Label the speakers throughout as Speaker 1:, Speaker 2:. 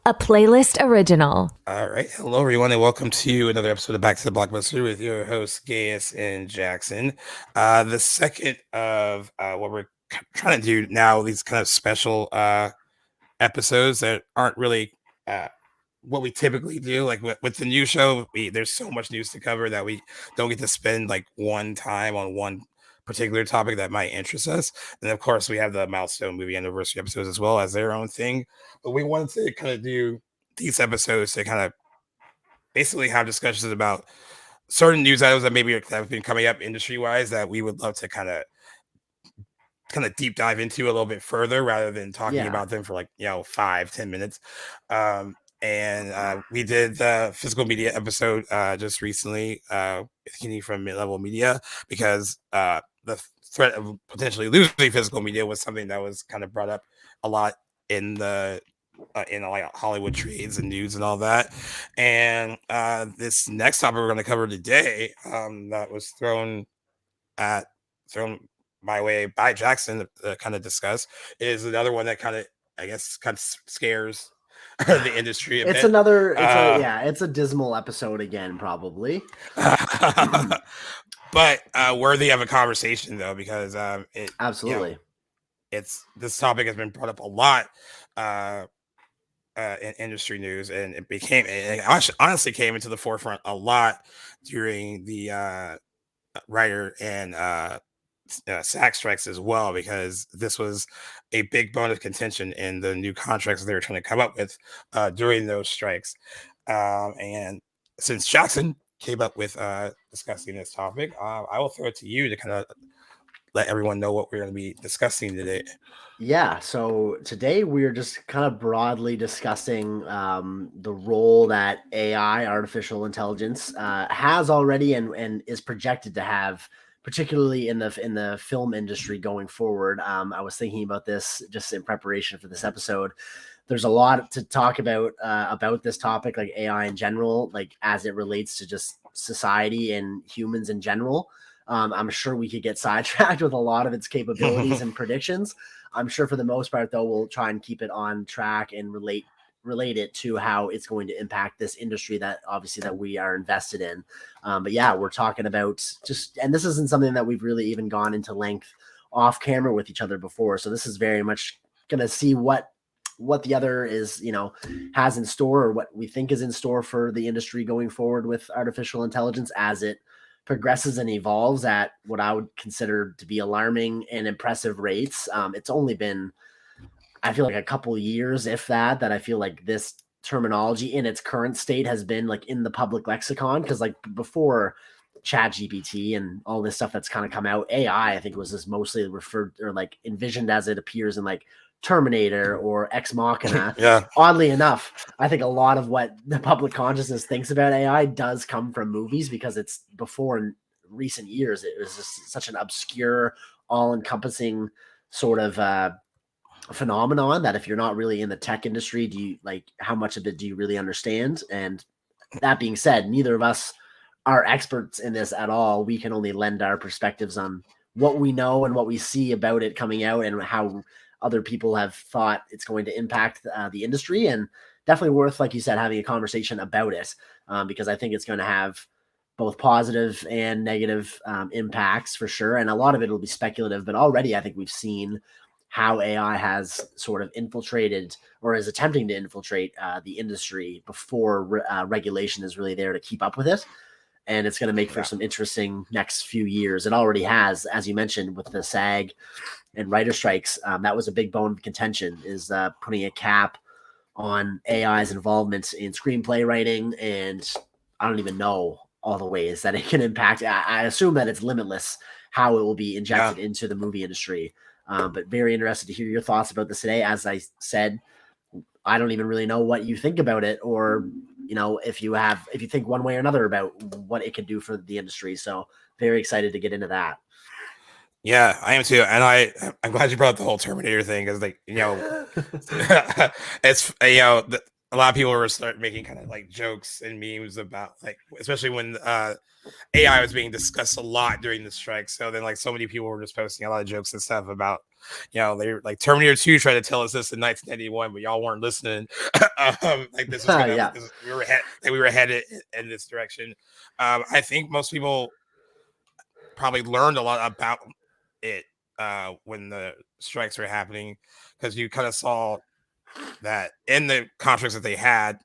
Speaker 1: a playlist original.
Speaker 2: All right. Hello, everyone, and welcome to another episode of Back to the Blockbuster with your hosts, Gaius and Jackson. The second of what we're trying to do now, these kind of special episodes that aren't really uh, what we typically do. Like with the new show, there's so much news to cover that we don't get to spend like one time on one particular topic that might interest us. And of course, we have the milestone movie anniversary episodes as well as their own thing. But we wanted to kind of do these episodes to kind of basically have discussions about certain news items that maybe have been coming up industry wise that we would love to kind of deep dive into a little bit further rather than talking
Speaker 3: Yeah.
Speaker 2: about them for like 5-10 minutes. And we did the physical media episode just recently with Kenny from mid-level media because the threat of potentially losing physical media was something that was kind of brought up a lot in the in like Hollywood trades and news and all that. And this next topic we're going to cover today that was at thrown my way by Jackson to kind of discuss is another one that kind of, I guess, kind of scares the industry a
Speaker 3: It's
Speaker 2: bit.
Speaker 3: another, it's a dismal episode again, probably.
Speaker 2: But worthy of a conversation though, because
Speaker 3: Absolutely.
Speaker 2: it's this topic has been brought up a lot in industry news, and it honestly came into the forefront a lot during the writer and SAG strikes as well, because this was a big bone of contention in the new contracts they were trying to come up with during those strikes. And since Jackson came up with discussing this topic, I will throw it to you to kind of let everyone know what we're going to be discussing today.
Speaker 3: Yeah, so today we're just kind of broadly discussing the role that AI, artificial intelligence, has already and is projected to have, particularly in the film industry going forward. I was thinking about this just in preparation for this episode. There's a lot to talk about this topic, like AI in general, like as it relates to just society and humans in general. I'm sure we could get sidetracked with a lot of its capabilities and predictions. I'm sure for the most part, though, we'll try and keep it on track and relate it to how it's going to impact this industry that obviously that we are invested in. But yeah, we're talking about and this isn't something that we've really even gone into length off camera with each other before. So this is very much going to see what the other is, has in store, or what we think is in store for the industry going forward with artificial intelligence as it progresses and evolves at what I would consider to be alarming and impressive rates. It's only been, I feel like, a couple years, if that I feel like this terminology in its current state has been like in the public lexicon. Cause like before Chat GPT and all this stuff that's kind of come out, AI, I think was just mostly referred or like envisioned as it appears in like Terminator or Ex Machina.
Speaker 2: Yeah.
Speaker 3: Oddly enough, I think a lot of what the public consciousness thinks about AI does come from movies, because it's before in recent years, it was just such an obscure, all encompassing sort of phenomenon that if you're not really in the tech industry, do you like how much of it do you really understand? And that being said, neither of us are experts in this at all. We can only lend our perspectives on what we know and what we see about it coming out and how other people have thought it's going to impact the industry. And definitely worth, like you said, having a conversation about it, because I think it's going to have both positive and negative impacts for sure. And a lot of it will be speculative, but already I think we've seen how AI has sort of infiltrated or is attempting to infiltrate the industry before regulation is really there to keep up with it. And it's going to make for some interesting next few years. It already has, as you mentioned, with the SAG and writer strikes. That was a big bone of contention, is putting a cap on AI's involvement in screenplay writing. And I don't even know all the ways that it can impact. I assume that it's limitless how it will be injected into the movie industry. But very interested to hear your thoughts about this today. As I said, I don't even really know what you think about it, or if you think one way or another about what it could do for the industry. So very excited to get into that.
Speaker 2: Yeah, I am too, and I'm glad you brought up the whole Terminator thing, because it's a lot of people were start making kind of like jokes and memes about like, especially when AI was being discussed a lot during the strike. So then like so many people were just posting a lot of jokes and stuff about, they were like Terminator 2 tried to tell us this in 1991, but y'all weren't listening. Like this was gonna
Speaker 3: Yeah.
Speaker 2: we were headed in this direction. I think most people probably learned a lot about it when the strikes were happening, because you kind of saw that in the contracts that they had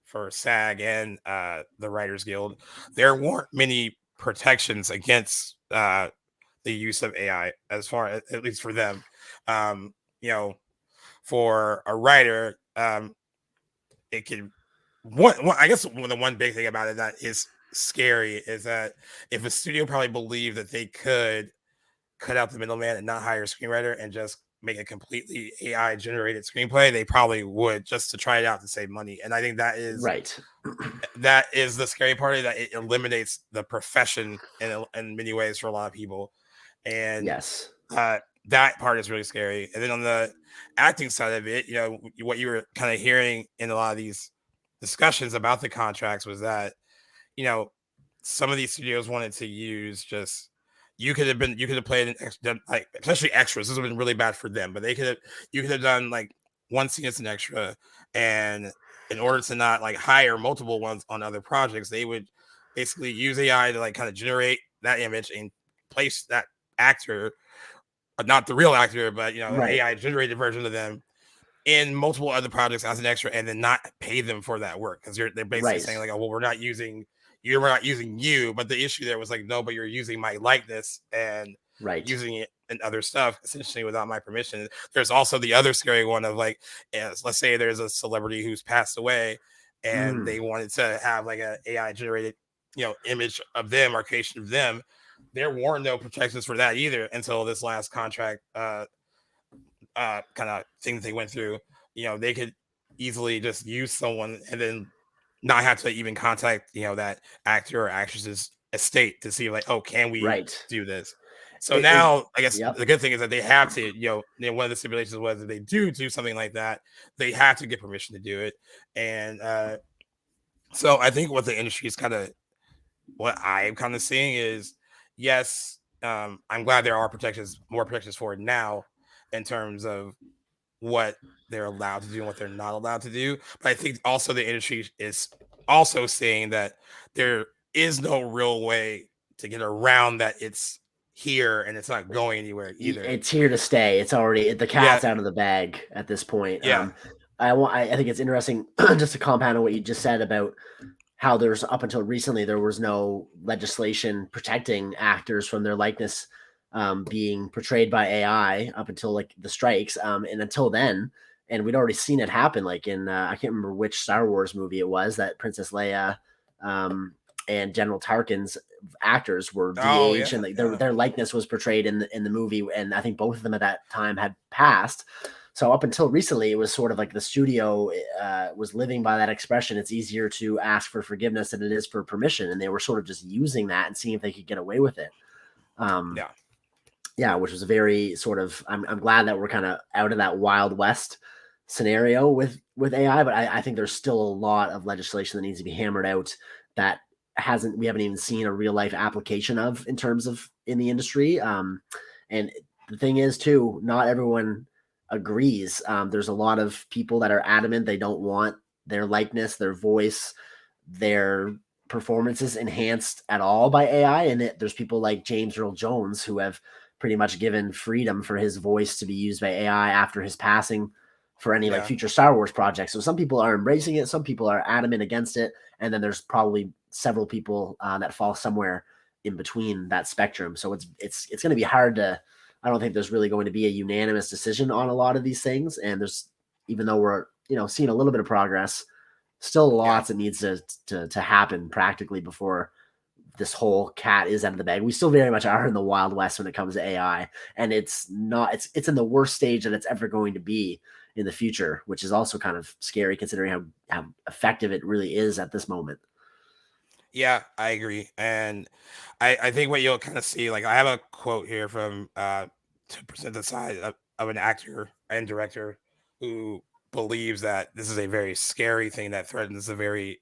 Speaker 2: for SAG and the Writers Guild, there weren't many protections against the use of AI, as far as at least for them. Um, you know, for a writer, it could I guess the one big thing about it that is scary is that if a studio probably believed that they could cut out the middleman and not hire a screenwriter and just make a completely AI generated screenplay, they probably would, just to try it out to save money. And I think
Speaker 3: Right.
Speaker 2: that is the scary part of it, that it eliminates the profession in many ways for a lot of people. And
Speaker 3: Yes.
Speaker 2: that part is really scary. And then on the acting side of it, what you were kind of hearing in a lot of these discussions about the contracts was that, some of these studios wanted to use just, you could have played like, especially extras. This would have been really bad for them, but you could have done like one scene as an extra, and in order to not like hire multiple ones on other projects, they would basically use AI to like kind of generate that image and place that actor, not the real actor, but
Speaker 3: Right.
Speaker 2: AI generated version of them in multiple other projects as an extra, and then not pay them for that work, because they're basically saying like, oh well, we're not using you, but the issue there was like, no, but you're using my likeness and
Speaker 3: Right.
Speaker 2: using it in other stuff essentially without my permission. There's also the other scary one of like, let's say there's a celebrity who's passed away and they wanted to have like a AI generated image of them or creation of them. There were no protections for that either until this last contract kind of thing that they went through. They could easily just use someone and then not have to even contact that actor or actress's estate to see like, oh, can we
Speaker 3: Right.
Speaker 2: do this? So now I guess
Speaker 3: Yep.
Speaker 2: the good thing is that they have to, one of the stipulations was that they do something like that, they have to get permission to do it. And so I think what the industry is kind of, what I'm kind of seeing is, yes, I'm glad there are more protections for it now, in terms of what they're allowed to do and what they're not allowed to do. But I think also the industry is also saying that there is no real way to get around that. It's here and it's not going anywhere either.
Speaker 3: It's here to stay. It's already, the cat's out of the bag at this point.
Speaker 2: Yeah.
Speaker 3: I think it's interesting just to compound on what you just said about how there's, up until recently, there was no legislation protecting actors from their likeness being portrayed by AI up until like the strikes. And until then, and we'd already seen it happen, like in I can't remember which Star Wars movie it was, that Princess Leia and General Tarkin's actors were de-aged, and their likeness was portrayed in the movie, and I think both of them at that time had passed. So up until recently, it was sort of like the studio was living by that expression. It's easier to ask for forgiveness than it is for permission, and they were sort of just using that and seeing if they could get away with it. Yeah, which was a very sort of. I'm glad that we're kind of out of that Wild West scenario with AI, but I think there's still a lot of legislation that needs to be hammered out that we haven't even seen a real life application of in terms of in the industry. And the thing is too, not everyone agrees. There's a lot of people that are adamant they don't want their likeness, their voice, their performances enhanced at all by AI. And there's people like James Earl Jones who have pretty much given freedom for his voice to be used by AI after his passing for any like future Star Wars projects. So some people are embracing it, some people are adamant against it, and then there's probably several people that fall somewhere in between that spectrum. So it's going to be hard to. I don't think there's really going to be a unanimous decision on a lot of these things. And there's, even though we're seeing a little bit of progress, still lots that needs to happen practically before this whole cat is out of the bag. We still very much are in the Wild West when it comes to AI, and it's in the worst stage that it's ever going to be in the future, which is also kind of scary considering how effective it really is at this moment.
Speaker 2: Yeah, I agree. And I think what you'll kind of see, like I have a quote here from 2% the side of an actor and director who believes that this is a very scary thing that threatens the very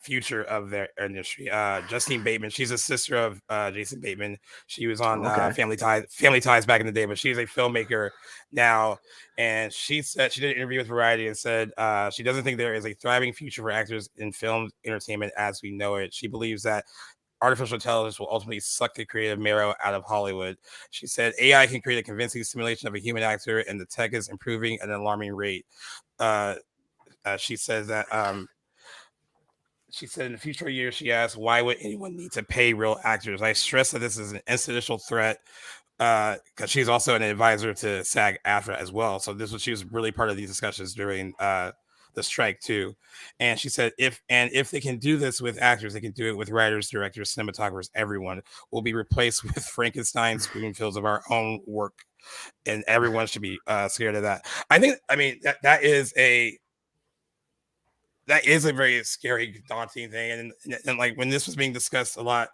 Speaker 2: future of their industry. Justine Bateman, she's a sister of Jason Bateman. She was on
Speaker 3: Okay.
Speaker 2: Family Ties back in the day, but she's a filmmaker now. And she said she did an interview with Variety and said she doesn't think there is a thriving future for actors in film entertainment as we know it. She believes that artificial intelligence will ultimately suck the creative marrow out of Hollywood. She said AI can create a convincing simulation of a human actor, and the tech is improving at an alarming rate. She says that she said in the future years, she asked, why would anyone need to pay real actors? I stress that this is an existential threat because she's also an advisor to SAG AFTRA as well. So she was really part of these discussions during the strike too. And she said, if they can do this with actors, they can do it with writers, directors, cinematographers, everyone will be replaced with Frankenstein spoonfuls of our own work. And everyone should be scared of that. I mean, that is a very scary, daunting thing. And like when this was being discussed a lot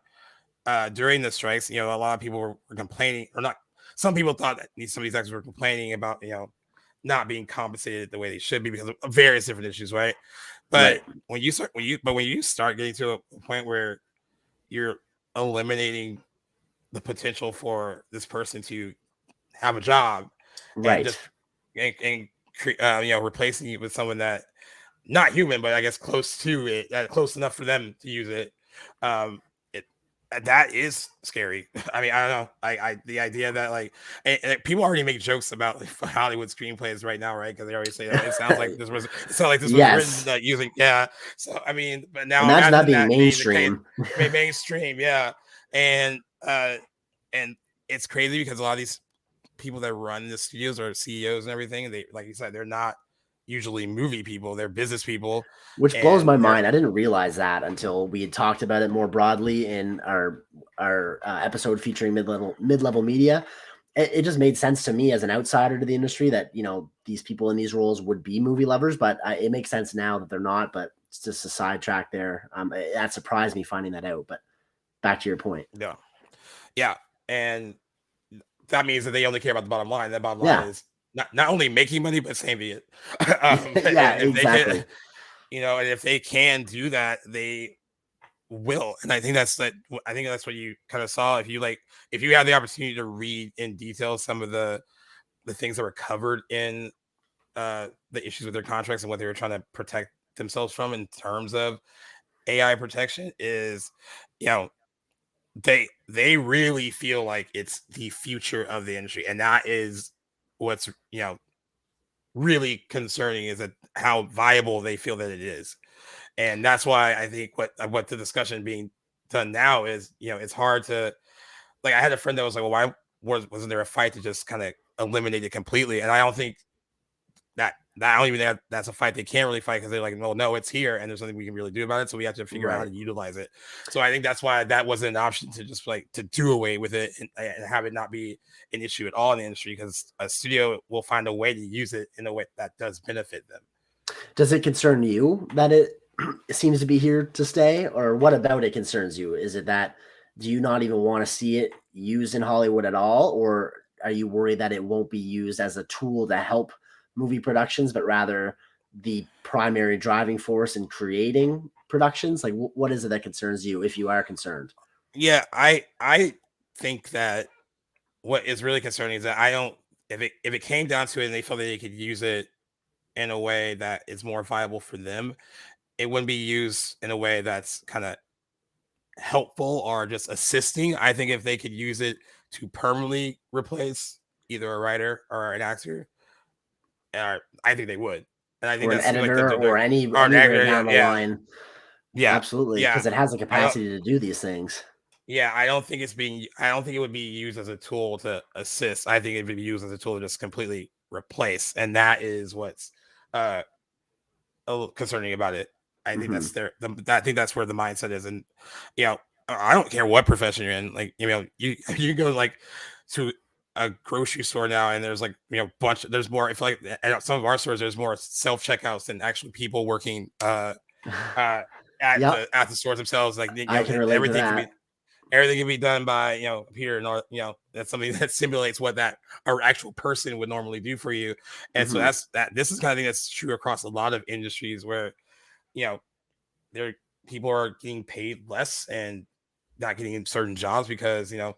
Speaker 2: during the strikes, a lot of people were complaining, or not. Some people thought that some of these actors were complaining about, not being compensated the way they should be because of various different issues, right? But
Speaker 3: Right.
Speaker 2: when you start getting to a point where you're eliminating the potential for this person to have a job and
Speaker 3: Right.
Speaker 2: just replacing it with someone that not human, but I guess close to it, close enough for them to use it. It that is scary. I mean, I don't know. The idea that like and people already make jokes about like, Hollywood screenplays right now, right? Because they already say that it sounds like this was
Speaker 3: Yes.
Speaker 2: written using So I mean, but now
Speaker 3: Imagine that
Speaker 2: imagine
Speaker 3: being
Speaker 2: that being the case,
Speaker 3: mainstream.
Speaker 2: mainstream, yeah, and and it's crazy because a lot of these people that run the studios are CEOs and everything. And they, like you said, they're not usually movie people; they're business people,
Speaker 3: Which blows
Speaker 2: and
Speaker 3: my
Speaker 2: they're
Speaker 3: mind. I didn't realize that until we had talked about it more broadly in our episode featuring mid level media. It just made sense to me as an outsider to the industry that these people in these roles would be movie lovers, but it makes sense now that they're not. But it's just a sidetrack there. That surprised me finding that out. But back to your point.
Speaker 2: yeah, yeah, and that means that they only care about the bottom line. That bottom line
Speaker 3: Yeah,
Speaker 2: is not only making money but saving it.
Speaker 3: yeah,
Speaker 2: And if they can,
Speaker 3: exactly.
Speaker 2: and if they can do that, they will. And I think that's that. I think that's what you kind of saw. If you have the opportunity to read in detail some of the things that were covered in the issues with their contracts and what they were trying to protect themselves from in terms of AI protection, is you know they really feel like it's the future of the industry, and that is what's really concerning, is that how viable they feel that it is. And that's why I think what the discussion being done now is, it's hard to, like, I had a friend that was like, well, why wasn't there a fight to just kind of eliminate it completely? And I don't think that I don't even think that's a fight they can't really fight, because they're like, well, no, it's here and there's nothing we can really do about it, so we have to figure out how
Speaker 3: Right.
Speaker 2: to utilize it. So I think that's why that wasn't an option, to just like to do away with it and have it not be an issue at all in the industry, because a studio will find a way to use it in a way that does benefit them.
Speaker 3: Does it concern you that it seems to be here to stay, or what about it concerns you? Is it that do you not even want to see it used in Hollywood at all, or are you worried that it won't be used as a tool to help movie productions, but rather the primary driving force in creating productions? Like, what is it that concerns you if you are concerned?
Speaker 2: Yeah, I think that what is really concerning is that I don't, if it came down to it and they felt that they could use it in a way that is more viable for them, it wouldn't be used in a way that's kind of helpful or just assisting. I think if they could use it to permanently replace either a writer or an actor, I think they would. And I think
Speaker 3: Or an
Speaker 2: that's like the,
Speaker 3: editor,
Speaker 2: the, the
Speaker 3: or
Speaker 2: or an
Speaker 3: anywhere
Speaker 2: actor,
Speaker 3: down the
Speaker 2: yeah,
Speaker 3: line?
Speaker 2: yeah,
Speaker 3: Absolutely,
Speaker 2: yeah.
Speaker 3: because it has the
Speaker 2: I don't.
Speaker 3: capacity to do these things.
Speaker 2: Yeah, I don't think I don't think it would be used as a tool to assist. I think it would be used as a tool to just completely replace, and that is what's uh a little concerning about it. I think
Speaker 3: Hmm.
Speaker 2: I think that's where the mindset is. And I don't care what profession you're in. Like, you go like to a grocery store now, and there's like, there's more. I feel like at some of our stores there's more self checkouts than actually people working uh
Speaker 3: Yep,
Speaker 2: at the stores themselves. Like,
Speaker 3: I can relate to
Speaker 2: everything can be,
Speaker 3: that.
Speaker 2: everything can be done by a computer, and that's something that simulates what that our actual person would normally do for you. And so this is kind of thing that's true across a lot of industries where there people are getting paid less and not getting in certain jobs because a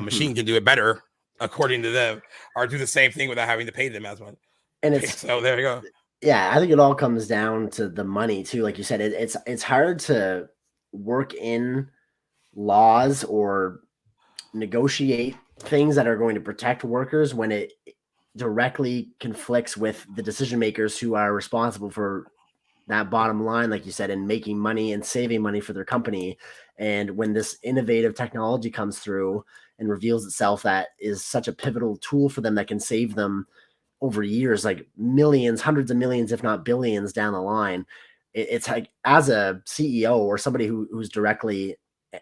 Speaker 2: machine can do it better according to them, or do the same thing without having to pay them as much.
Speaker 3: And
Speaker 2: So there you go.
Speaker 3: Yeah, I think it all comes down to the money too. Like you said, it's hard to work in laws or negotiate things that are going to protect workers when it directly conflicts with the decision makers who are responsible for that bottom line, like you said, and making money and saving money for their company. And when this innovative technology comes through and reveals itself that is such a pivotal tool for them that can save them over years, like millions, hundreds of millions, if not billions down the line, it's like, as a CEO or somebody who's directly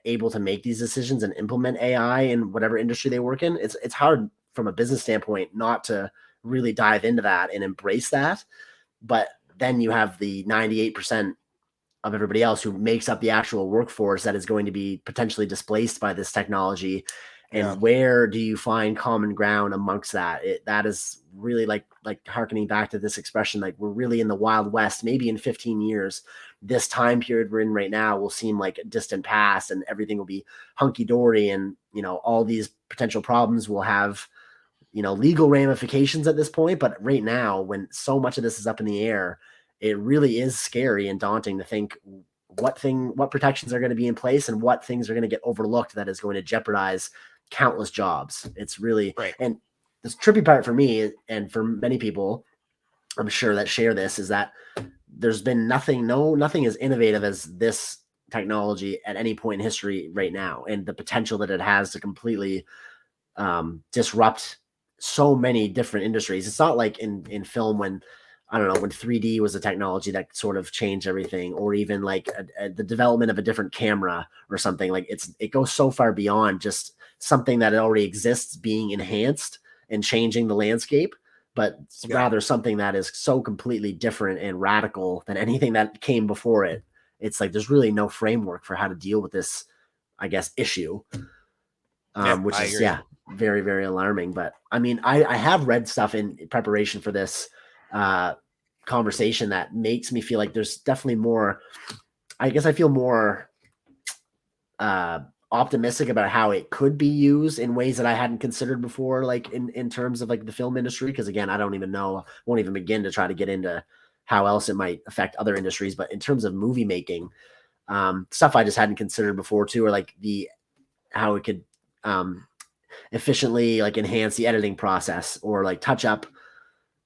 Speaker 3: able to make these decisions and implement AI in whatever industry they work in, it's hard from a business standpoint not to really dive into that and embrace that. But then you have the 98% of everybody else who makes up the actual workforce that is going to be potentially displaced by this technology. And where do you find common ground amongst that? That is really like harkening back to this expression, like we're really in the Wild West. Maybe in 15 years, this time period we're in right now will seem like a distant past, and everything will be hunky dory, and all these potential problems will have legal ramifications at this point. But right now, when so much of this is up in the air, it really is scary and daunting to think what protections are going to be in place and what things are going to get overlooked that is going to jeopardize countless jobs. It's really
Speaker 2: right.
Speaker 3: And this trippy part for me, and for many people, I'm sure, that share this, is that there's been nothing as innovative as this technology at any point in history right now, and the potential that it has to completely disrupt so many different industries. It's not like in film when, I don't know, when 3D was a technology that sort of changed everything, or even like the development of a different camera or something. Like it goes so far beyond just something that already exists being enhanced and changing the landscape, but rather something that is so completely different and radical than anything that came before it. It's like there's really no framework for how to deal with this, I guess, issue, which is very, very alarming. But I mean, I have read stuff in preparation for this conversation that makes me feel like there's definitely more. I guess I feel more optimistic about how it could be used in ways that I hadn't considered before, like in terms of like the film industry. Because again, I don't even know, won't even begin to try to get into how else it might affect other industries. But in terms of movie making, stuff I just hadn't considered before too, or like how it could efficiently like enhance the editing process, or like touch up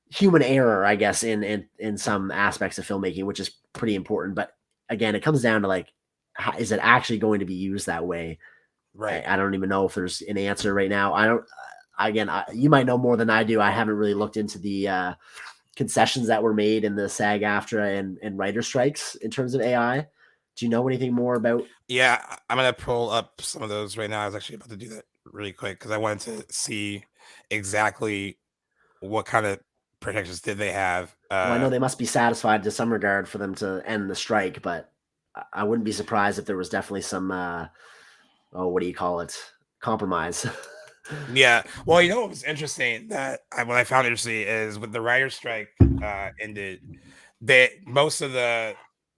Speaker 3: human error, I guess, in some aspects of filmmaking, which is pretty important. But again, it comes down to like, is it actually going to be used that way?
Speaker 2: Right.
Speaker 3: I don't even know if there's an answer right now. I don't. Again, you might know more than I do. I haven't really looked into the concessions that were made in the SAG-AFTRA and writer strikes in terms of AI. Do you know anything more about?
Speaker 2: Yeah, I'm gonna pull up some of those right now. I was actually about to do that really quick because I wanted to see exactly what kind of protections did they have.
Speaker 3: Well, I know they must be satisfied to some regard for them to end the strike, but I wouldn't be surprised if there was definitely some, what do you call it? Compromise.
Speaker 2: Yeah. Well, what was interesting what I found interesting is with the writer's strike ended, that most of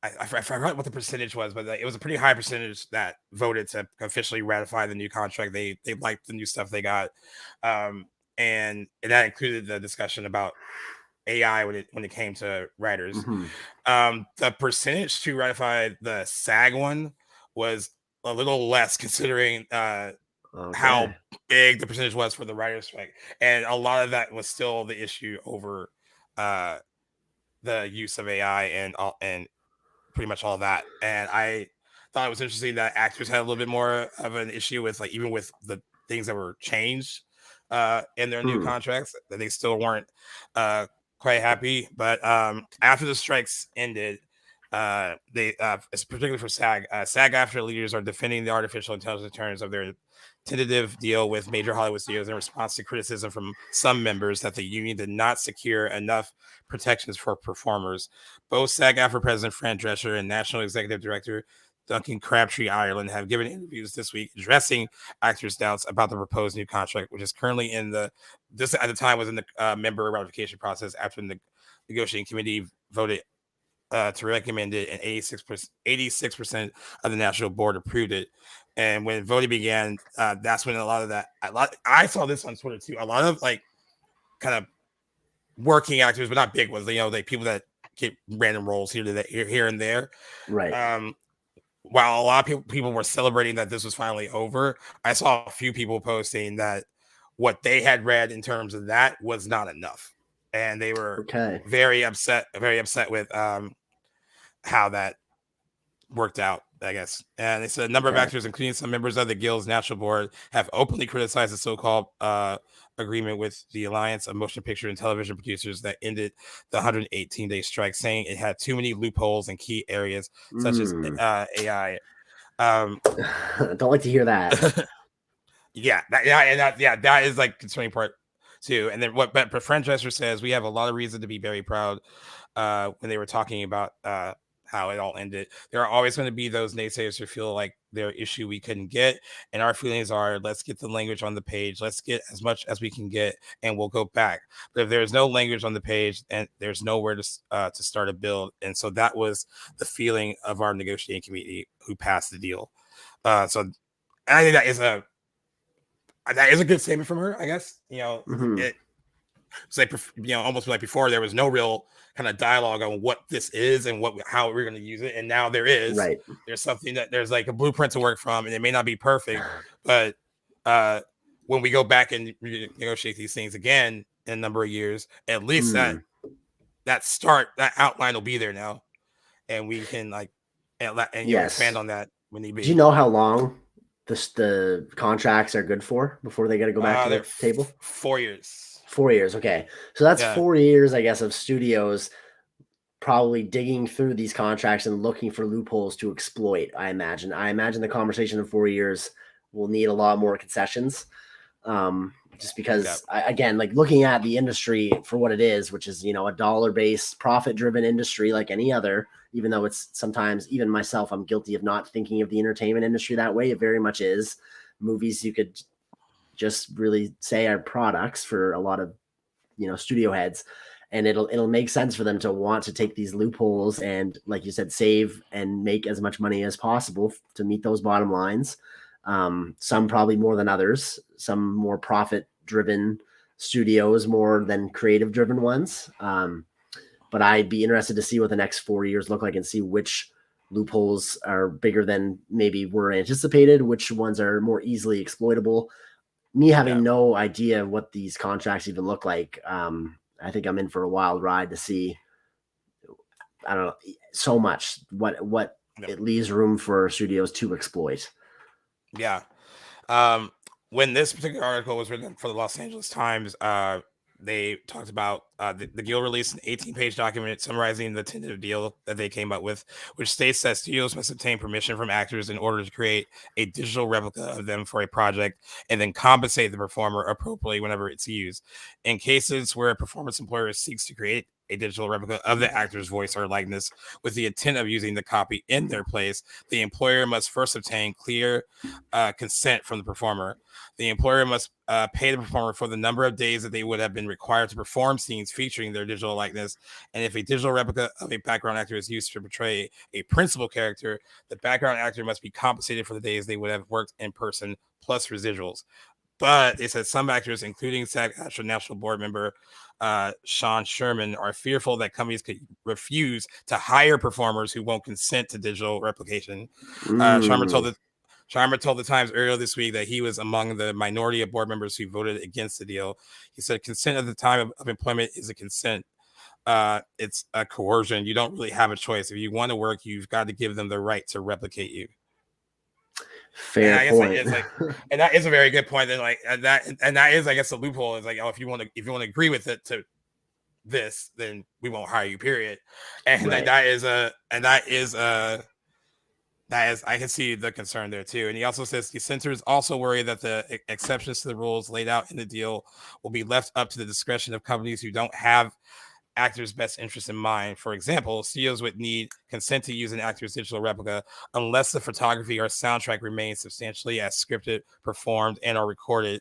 Speaker 2: I forgot what the percentage was, but it was a pretty high percentage that voted to officially ratify the new contract. They liked the new stuff they got, and that included the discussion about AI when it came to writers. The percentage to ratify the SAG one was a little less, considering how big the percentage was for the writer's strike, and a lot of that was still the issue over the use of AI and pretty much all that. And I thought it was interesting that actors had a little bit more of an issue with, like, even with the things that were changed in their new contracts, that they still weren't quite happy. But after the strikes ended, they it's particularly for SAG-AFTRA leaders are defending the artificial intelligence terms of their tentative deal with major Hollywood studios in response to criticism from some members that the union did not secure enough protections for performers. Both SAG-AFTRA President Fran Drescher and National Executive Director Duncan Crabtree, Ireland, have given interviews this week addressing actors' doubts about the proposed new contract, which is currently this at the time was in the member ratification process after the negotiating committee voted to recommend it, and 86% of the national board approved it. And when voting began, that's when I saw this on Twitter too. A lot of like kind of working actors, but not big ones. Like people that get random roles here and there.
Speaker 3: Right.
Speaker 2: While a lot of people were celebrating that this was finally over, I saw a few people posting that what they had read in terms of that was not enough, and they were very upset with how that worked out, I guess. And they said a number of actors, including some members of the Guild's National Board, have openly criticized the so-called agreement with the Alliance of Motion Picture and Television Producers that ended the 118-day strike, saying it had too many loopholes in key areas such as AI.
Speaker 3: Don't like to hear that.
Speaker 2: That is like concerning part too. And then but Fran Drescher says we have a lot of reason to be very proud. When they were talking about how it all ended, there are always going to be those naysayers who feel like their issue we couldn't get, and our feelings are, let's get the language on the page, let's get as much as we can get, and we'll go back. But if there's no language on the page, and there's nowhere to start a build, and so that was the feeling of our negotiating committee who passed the deal. So and I think that is a good statement from her, I guess. It's like, almost like before there was no real kind of dialogue on what this is and how we're going to use it, and now there is.
Speaker 3: Right.
Speaker 2: There's something there's like a blueprint to work from, and it may not be perfect, but when we go back and negotiate these things again in a number of years, at least that outline will be there now, and we can expand on that when need be.
Speaker 3: Do you know how long the contracts are good for before they got to go back to the table?
Speaker 2: 4 years.
Speaker 3: 4 years. Okay. So that's 4 years, I guess, of studios probably digging through these contracts and looking for loopholes to exploit. I imagine the conversation in 4 years will need a lot more concessions. Just because again, like looking at the industry for what it is, which is, a dollar-based profit-driven industry like any other, even though it's sometimes, even myself, I'm guilty of not thinking of the entertainment industry that way. It very much is. Movies, you could just really say, are products for a lot of, studio heads, and it'll make sense for them to want to take these loopholes and, like you said, save and make as much money as possible to meet those bottom lines. Some probably more than others, some more profit-driven studios more than creative-driven ones. But I'd be interested to see what the next 4 years look like and see which loopholes are bigger than maybe were anticipated, which ones are more easily exploitable. Me having no idea what these contracts even look like, I think I'm in for a wild ride to see. I don't know, so much what it leaves room for studios to exploit.
Speaker 2: Yeah. When this particular article was written for the Los Angeles Times, they talked about the Guild released an 18-page document summarizing the tentative deal that they came up with, which states that studios must obtain permission from actors in order to create a digital replica of them for a project and then compensate the performer appropriately whenever it's used. In cases where a performance employer seeks to create a digital replica of the actor's voice or likeness with the intent of using the copy in their place, the employer must first obtain clear consent from the performer. The employer must pay the performer for the number of days that they would have been required to perform scenes featuring their digital likeness. And if a digital replica of a background actor is used to portray a principal character, the background actor must be compensated for the days they would have worked in person plus residuals. But they said some actors, including SAG National Board member Sean Sherman, are fearful that companies could refuse to hire performers who won't consent to digital replication. Sharma told the Times earlier this week that he was among the minority of board members who voted against the deal. He said consent at the time of employment is a consent. It's a coercion. You don't really have a choice. If you want to work, you've got to give them the right to replicate you.
Speaker 3: Fair point.
Speaker 2: And that is a very good point. And that is, I guess, the loophole is like, if you want to agree with it to this, then we won't hire you. Period. And right. I can see the concern there too. And he also says the censors also worry that the exceptions to the rules laid out in the deal will be left up to the discretion of companies who don't have actors' best interest in mind. For example, studios would need consent to use an actor's digital replica unless the photography or soundtrack remains substantially as scripted, performed, and or recorded.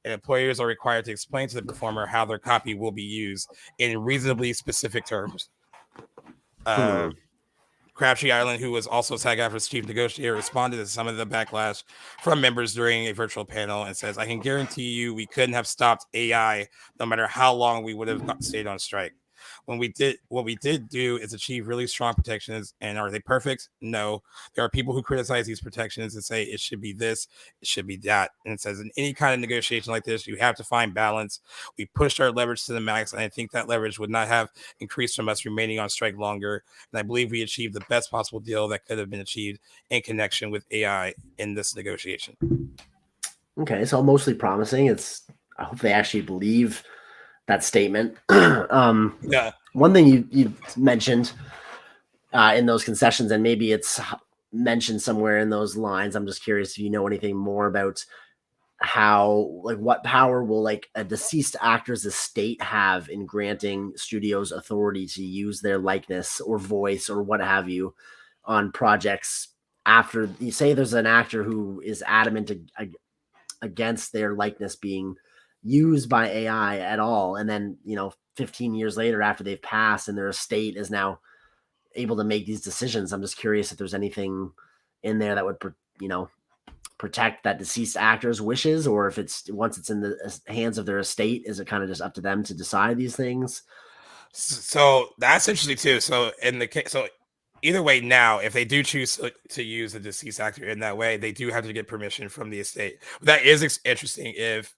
Speaker 2: And employers are required to explain to the performer how their copy will be used in reasonably specific terms. Crabtree Island, who was also SAG-AFTRA's chief negotiator, responded to some of the backlash from members during a virtual panel and says, "I can guarantee you we couldn't have stopped AI no matter how long we would have stayed on strike. What we did do is achieve really strong protections. And are they perfect? No. There are people who criticize these protections and say it should be this, it should be that." And it says, in any kind of negotiation like this, you have to find balance. We pushed our leverage to the max, and I think that leverage would not have increased from us remaining on strike longer. And I believe we achieved the best possible deal that could have been achieved in connection with AI in this negotiation.
Speaker 3: Okay, so mostly promising. I hope they actually believe that statement.
Speaker 2: Yeah.
Speaker 3: One thing you mentioned in those concessions, and maybe it's mentioned somewhere in those lines, I'm just curious if you know anything more about how, like, what power will like a deceased actor's estate have in granting studios authority to use their likeness or voice or what have you on projects after, you say there's an actor who is adamant against their likeness being used by AI at all. And then, 15 years later, after they've passed and their estate is now able to make these decisions. I'm just curious if there's anything in there that would, protect that deceased actor's wishes, or if it's, once it's in the hands of their estate, is it kind of just up to them to decide these things?
Speaker 2: So that's interesting too. So in the case, so either way, now if they do choose to use a deceased actor in that way, they do have to get permission from the estate. That is interesting if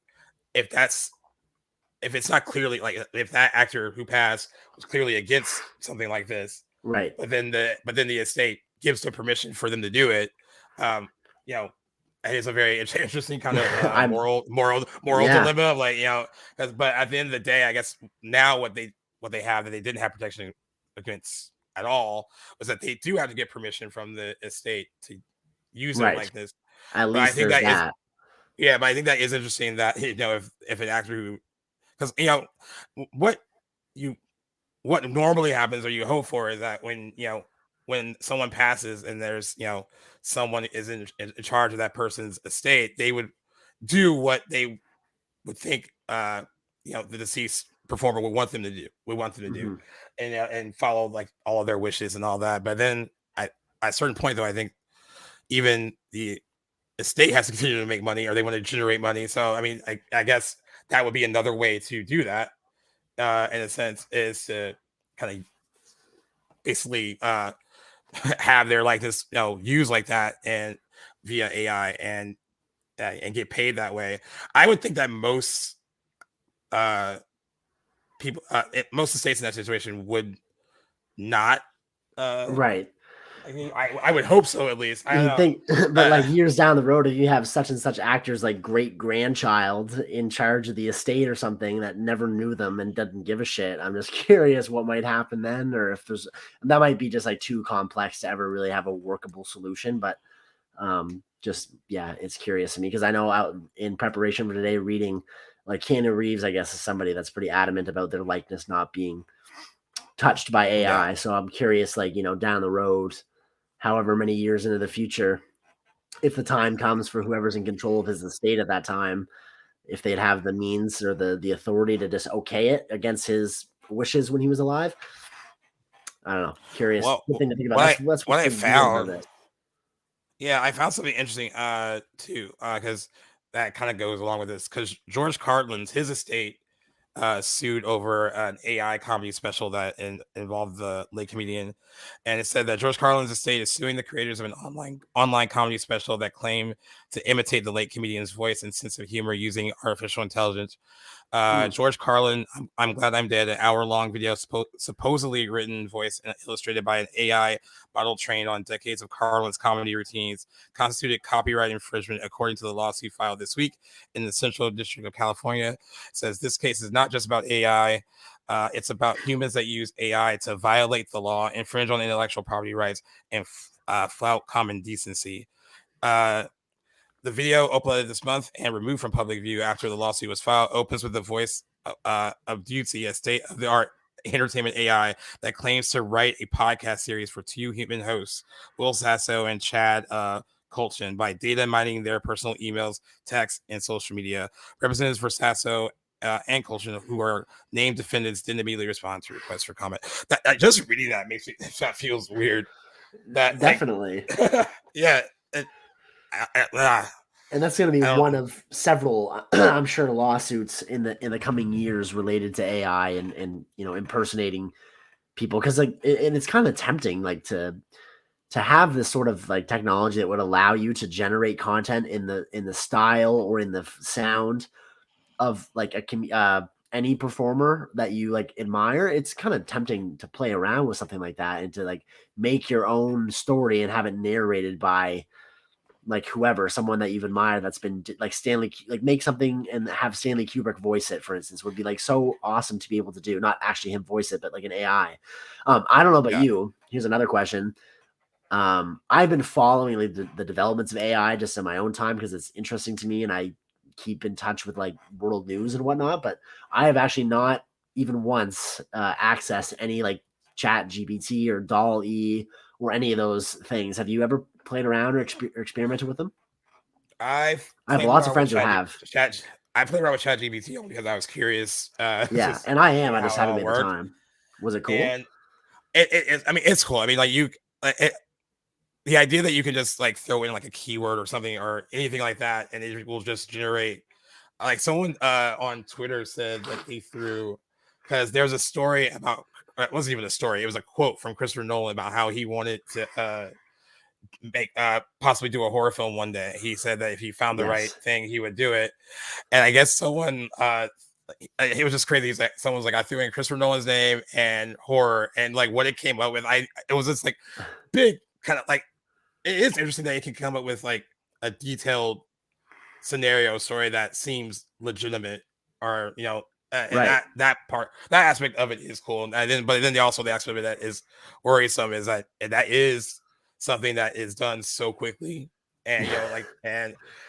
Speaker 2: it's not clearly, like, if that actor who passed was clearly against something like this,
Speaker 3: Right.
Speaker 2: but then the estate gives the permission for them to do it. It is a very interesting kind of moral
Speaker 3: Yeah.
Speaker 2: dilemma of, like, but at the end of the day, I guess now what they have that they didn't have protection against at all was that they do have to get permission from the estate to use their
Speaker 3: Right.
Speaker 2: likeness.
Speaker 3: At
Speaker 2: But I
Speaker 3: least
Speaker 2: think
Speaker 3: there's
Speaker 2: that is,
Speaker 3: that.
Speaker 2: yeah, but I think that is interesting that, if an actor who, because what what normally happens or you hope for is that when someone passes and there's someone is in charge of that person's estate, they would do what they would think the deceased performer would want them to do,
Speaker 3: Mm-hmm.
Speaker 2: and follow, like, all of their wishes and all that. But then at a certain point, though, I think even the estate has to continue to make money, or they want to generate money. So I mean, I guess that would be another way to do that, in a sense, is to kind of basically have their likeness used like that and via AI, and get paid that way. I would think that most people, most of the states in that situation would not.
Speaker 3: Right.
Speaker 2: I mean, I would hope so, at least. I don't
Speaker 3: You
Speaker 2: know.
Speaker 3: think, but like years down the road, if you have such and such actors, like great grandchild in charge of the estate or something that never knew them and doesn't give a shit, I'm just curious what might happen then, or if that might be just like too complex to ever really have a workable solution. But it's curious to me, because I know out in preparation for today, reading, like, Keanu Reeves, I guess, is somebody that's pretty adamant about their likeness not being touched by AI.
Speaker 2: Yeah.
Speaker 3: So I'm curious, like, down the road, however many years into the future, if the time comes for whoever's in control of his estate at that time, if they'd have the means or the authority to just okay it against his wishes when he was alive. I don't know. Curious.
Speaker 2: Well,
Speaker 3: Good thing to think about. That's
Speaker 2: what I
Speaker 3: what's weird about
Speaker 2: found.
Speaker 3: this.
Speaker 2: Yeah, I found something interesting too, because that kind of goes along with this, because George Carlin's his estate sued over an AI comedy special that involved the late comedian, and it said that George Carlin's estate is suing the creators of an online comedy special that claimed to imitate the late comedian's voice and sense of humor using artificial intelligence. George Carlin, I'm Glad I'm Dead, an hour-long video supposedly written, voiced, and illustrated by an AI model trained on decades of Carlin's comedy routines, constituted copyright infringement, according to the lawsuit filed this week in the Central District of California. It says this case is not just about AI. It's about humans that use AI to violate the law, infringe on intellectual property rights, and flout common decency. The video, uploaded this month and removed from public view after the lawsuit was filed, opens with the voice of Duty, a state-of-the-art entertainment AI that claims to write a podcast series for two human hosts, Will Sasso and Chad Colchin, by data mining their personal emails, texts, and social media. Representatives for Sasso and Colchin, who are named defendants, didn't immediately respond to requests for comment. That just reading that makes me that feels weird. That
Speaker 3: Definitely.
Speaker 2: Yeah.
Speaker 3: And that's going to be one of several, I'm sure, lawsuits in the coming years related to AI and impersonating people, because and it's kind of tempting, like to have this sort of like technology that would allow you to generate content in the style or in the sound of like any performer that you like admire. It's kind of tempting to play around with something like that and to like make your own story and have it narrated by like whoever, someone that you've admired that's been like Stanley, like make something and have Stanley Kubrick voice it, for instance, would be like so awesome to be able to do. Not actually him voice it, but like an AI. I don't know about you. Here's another question. I've been following like the developments of AI just in my own time because it's interesting to me and I keep in touch with like world news and whatnot. But I have actually not even once accessed any like Chat GPT or Doll E or any of those things. Have you ever played around or experimented with them? I have lots of friends who have.
Speaker 2: I played around with ChatGPT only because I was curious.
Speaker 3: Yeah, and I am. I just haven't made the time. Was it cool?
Speaker 2: And I mean, it's cool. I mean, like the idea that you can just like throw in like a keyword or something or anything like that, and it will just generate. Like someone on Twitter said that they threw, because there's a story about, it wasn't even a story, it was a quote from Christopher Nolan about how he wanted to make possibly do a horror film one day. He said that if he found the right thing, he would do it. And I guess someone it was just crazy. Like, someone was like, I threw in Christopher Nolan's name and horror, and like what it came up with, it was just like big kind of like, it is interesting that it can come up with like a detailed scenario story that seems legitimate, or and that aspect of it is cool. And then but then the aspect of it that is worrisome is that is something that is done so quickly, and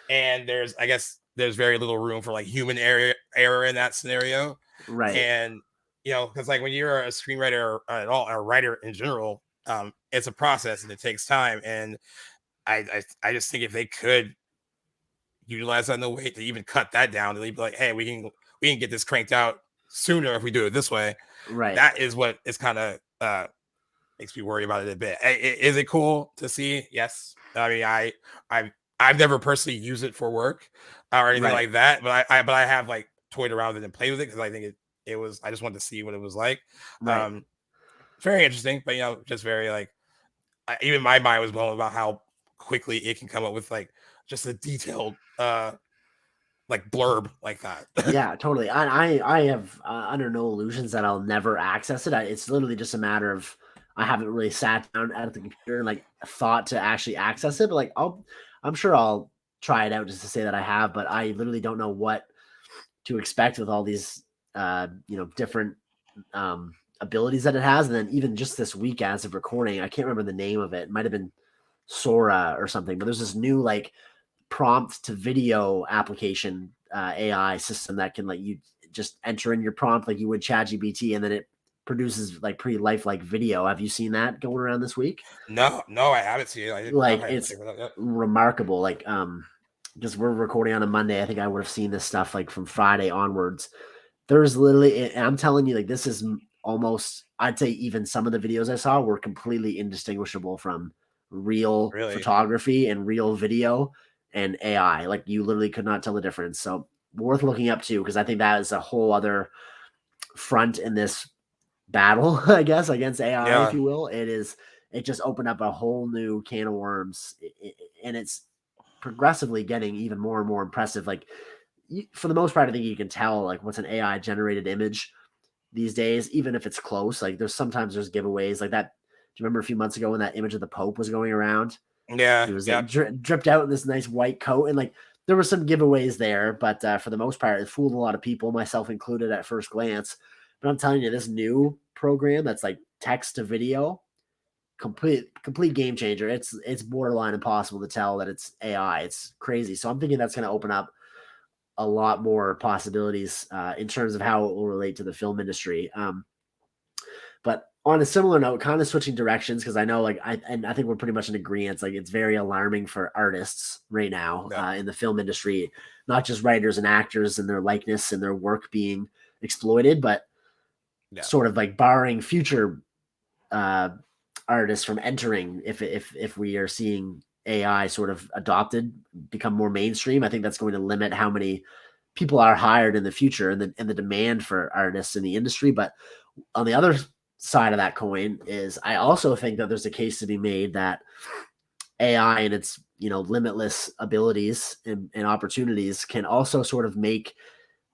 Speaker 2: and there's, I guess there's very little room for like human error in that scenario,
Speaker 3: right?
Speaker 2: And because like when you're a screenwriter or at all, or a writer in general, it's a process and it takes time, and I just think if they could utilize that in a way to even cut that down, and they'd be like, hey, we can get this cranked out sooner if we do it this way.
Speaker 3: Right.
Speaker 2: That is what is kind of makes me worry about it a bit. Is it cool to see? Yes. I mean, I've never personally used it for work or anything like that, but I have like toyed around with it and played with it because I think it was, I just wanted to see what it was like.
Speaker 3: Right.
Speaker 2: Very interesting, but just very like, even my mind was blown about how quickly it can come up with like just a detailed like blurb like that.
Speaker 3: Yeah, totally. I have under no illusions that I'll never access it. It's literally just a matter of I haven't really sat down at the computer and like thought to actually access it. But like I'm sure I'll try it out just to say that I have. But I literally don't know what to expect with all these different abilities that it has. And then even just this week, as of recording, I can't remember the name of it. It might have been Sora or something. But there's this new like prompt to video application AI system that can let you just enter in your prompt like you would ChatGPT, and then it produces like pretty lifelike video. Have you seen that going around this week?
Speaker 2: No, I haven't seen it.
Speaker 3: It's remarkable. Like because we're recording on a Monday, I think I would have seen this stuff like from Friday onwards. There's literally, and I'm telling you, like this is almost, I'd say even some of the videos I saw were completely indistinguishable from real photography and real video and AI. Like you literally could not tell the difference. So worth looking up to, because I think that is a whole other front in this battle, I guess, against AI, if you will. It just opened up a whole new can of worms, and it's progressively getting even more and more impressive. Like for the most part, I think you can tell like what's an AI generated image these days, even if it's close. Like there's giveaways like that. Do you remember a few months ago when that image of the Pope was going around?
Speaker 2: Yeah,
Speaker 3: he was dripped out in this nice white coat, and like there were some giveaways there, but for the most part, it fooled a lot of people, myself included, at first glance. But I'm telling you, this new program that's like text to video, complete game changer. It's borderline impossible to tell that it's AI. It's crazy. So I'm thinking that's going to open up a lot more possibilities in terms of how it will relate to the film industry. on a similar note, kind of switching directions, because I know like I think we're pretty much in agreement. Like it's very alarming for artists right now
Speaker 2: Yeah.
Speaker 3: in the film industry, not just writers and actors and their likeness and their work being exploited, but
Speaker 2: Yeah.
Speaker 3: sort of like barring future uh, artists from entering if we are seeing AI sort of adopted, become more mainstream. I think that's going to limit how many people are hired in the future and the demand for artists in the industry. But on the other side of that coin is I also think that there's a case to be made that AI and its limitless abilities and opportunities can also sort of make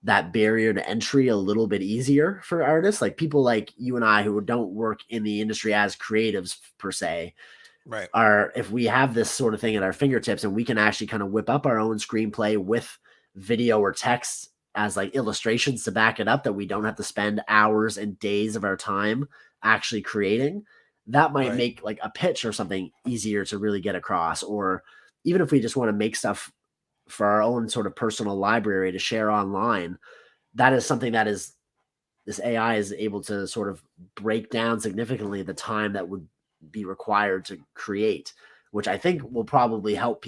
Speaker 3: that barrier to entry a little bit easier for artists, like people like you and I who don't work in the industry as creatives per se.
Speaker 2: Right.
Speaker 3: Are if we have this sort of thing at our fingertips and we can actually kind of whip up our own screenplay with video or text as like illustrations to back it up, that we don't have to spend hours and days of our time actually creating, that might
Speaker 2: Right.
Speaker 3: make like a pitch or something easier to really get across. Or even if we just want to make stuff for our own sort of personal library to share online, that is something that is this AI is able to sort of break down significantly the time that would be required to create, which I think will probably help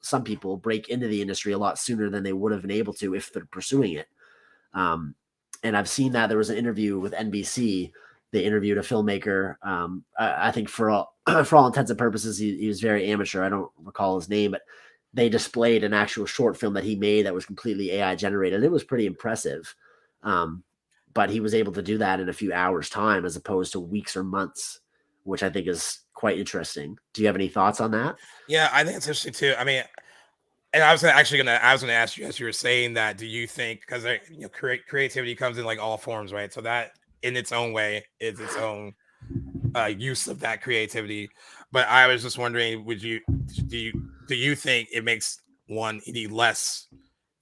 Speaker 3: some people break into the industry a lot sooner than they would have been able to if they're pursuing it. Um, and I've seen that there was an interview with NBC. They interviewed a filmmaker. I think for all for all intents and purposes, he was very amateur. I don't recall his name, but they displayed an actual short film that he made that was completely AI generated. It was pretty impressive. Um, but he was able to do that in a few hours' time as opposed to weeks or months, which I think is quite interesting. Do you have any thoughts on that?
Speaker 2: Yeah, I think it's interesting too. I mean, and I was gonna ask you as you were saying that. Do you think, because creativity comes in like all forms, right? So that in its own way is its own use of that creativity. But I was just wondering, do you do you think it makes one any less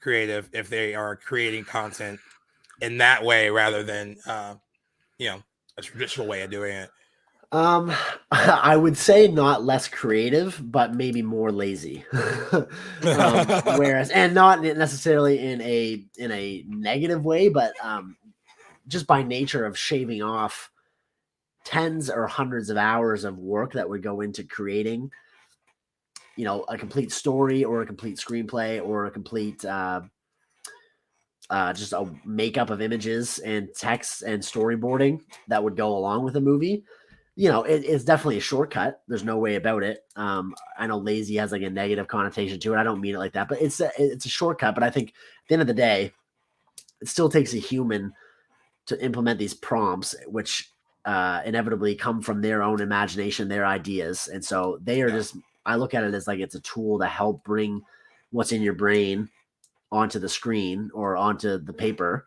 Speaker 2: creative if they are creating content in that way rather than you know a traditional way of doing it?
Speaker 3: I would say not less creative, but maybe more lazy. Whereas, and not necessarily in a negative way, but just by nature of shaving off tens or hundreds of hours of work that would go into creating, a complete story or a complete screenplay or a complete just a makeup of images and text and storyboarding that would go along with a movie. It's definitely a shortcut. There's no way about it. I know lazy has like a negative connotation to it. I don't mean it like that, but it's a shortcut. But I think at the end of the day, it still takes a human to implement these prompts, which inevitably come from their own imagination, their ideas, and so they are
Speaker 2: Yeah,
Speaker 3: just. I look at it as like it's a tool to help bring what's in your brain onto the screen or onto the paper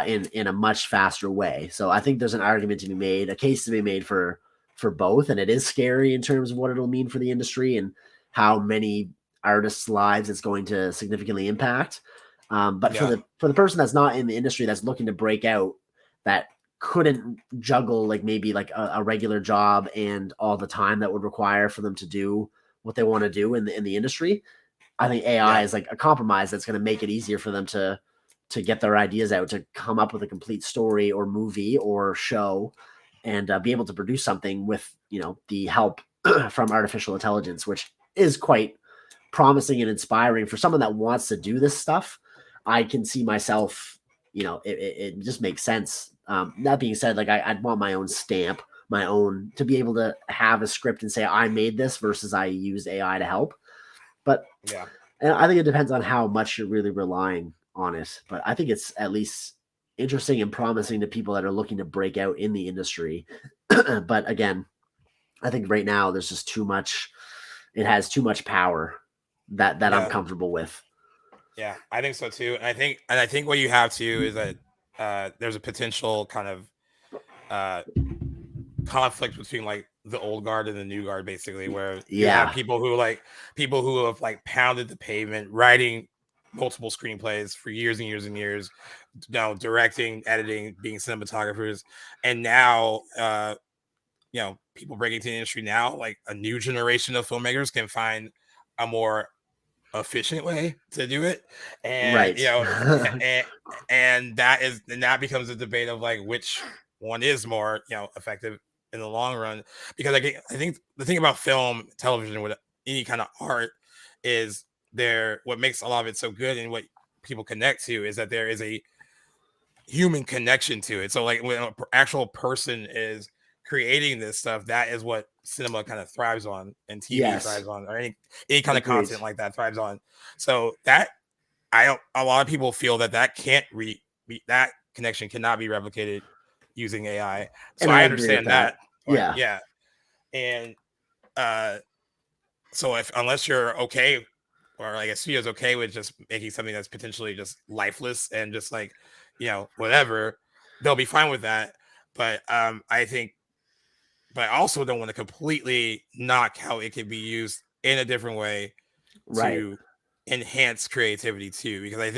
Speaker 3: in a much faster way. So I think there's an argument to be made, a case to be made for both, and it is scary in terms of what it'll mean for the industry and how many artists' lives it's going to significantly impact. But for
Speaker 2: yeah,
Speaker 3: the person that's not in the industry that's looking to break out, that couldn't juggle like maybe like a regular job and all the time that would require for them to do what they want to do in the industry. I think AI
Speaker 2: yeah,
Speaker 3: is like a compromise that's going to make it easier for them to get their ideas out, to come up with a complete story or movie or show, and be able to produce something with the help from artificial intelligence, which is quite promising and inspiring for someone that wants to do this stuff. I can see myself, it just makes sense. That being said, like I'd want my own stamp, my own, to be able to have a script and say I made this versus I used AI to help. But
Speaker 2: yeah.
Speaker 3: and I think it depends on how much you're really relying on it. But I think it's at least interesting and promising to people that are looking to break out in the industry. But again, I think right now there's just too much. It has too much power that I'm
Speaker 2: Yeah.
Speaker 3: comfortable with.
Speaker 2: Yeah, I think so too. And I think what you have too is that there's a potential kind of uh, conflict between like the old guard and the new guard, basically, where you have
Speaker 3: Yeah,
Speaker 2: people who have like pounded the pavement, writing multiple screenplays for years and years and years, directing, editing, being cinematographers, and now people breaking to the industry now, like a new generation of filmmakers can find a more efficient way to do it, and
Speaker 3: right.
Speaker 2: and, and that becomes a debate of like which one is more effective in the long run, because I think the thing about film, television, with any kind of art is what makes a lot of it so good and what people connect to is that there is a human connection to it. So like when an actual person is creating this stuff, that is what cinema kind of thrives on, and TV
Speaker 3: Yes,
Speaker 2: thrives on, or any kind of
Speaker 3: agreed.
Speaker 2: content like that thrives on. So that a lot of people feel that can't that connection cannot be replicated using AI. So
Speaker 3: And
Speaker 2: I
Speaker 3: agree with
Speaker 2: understand that part.
Speaker 3: Yeah.
Speaker 2: Yeah. And so unless you're okay, or like a studio's okay with just making something that's potentially just lifeless and just like, whatever, they'll be fine with that. But I think, but I also don't want to completely knock how it can be used in a different way
Speaker 3: Right.
Speaker 2: to enhance creativity too, because I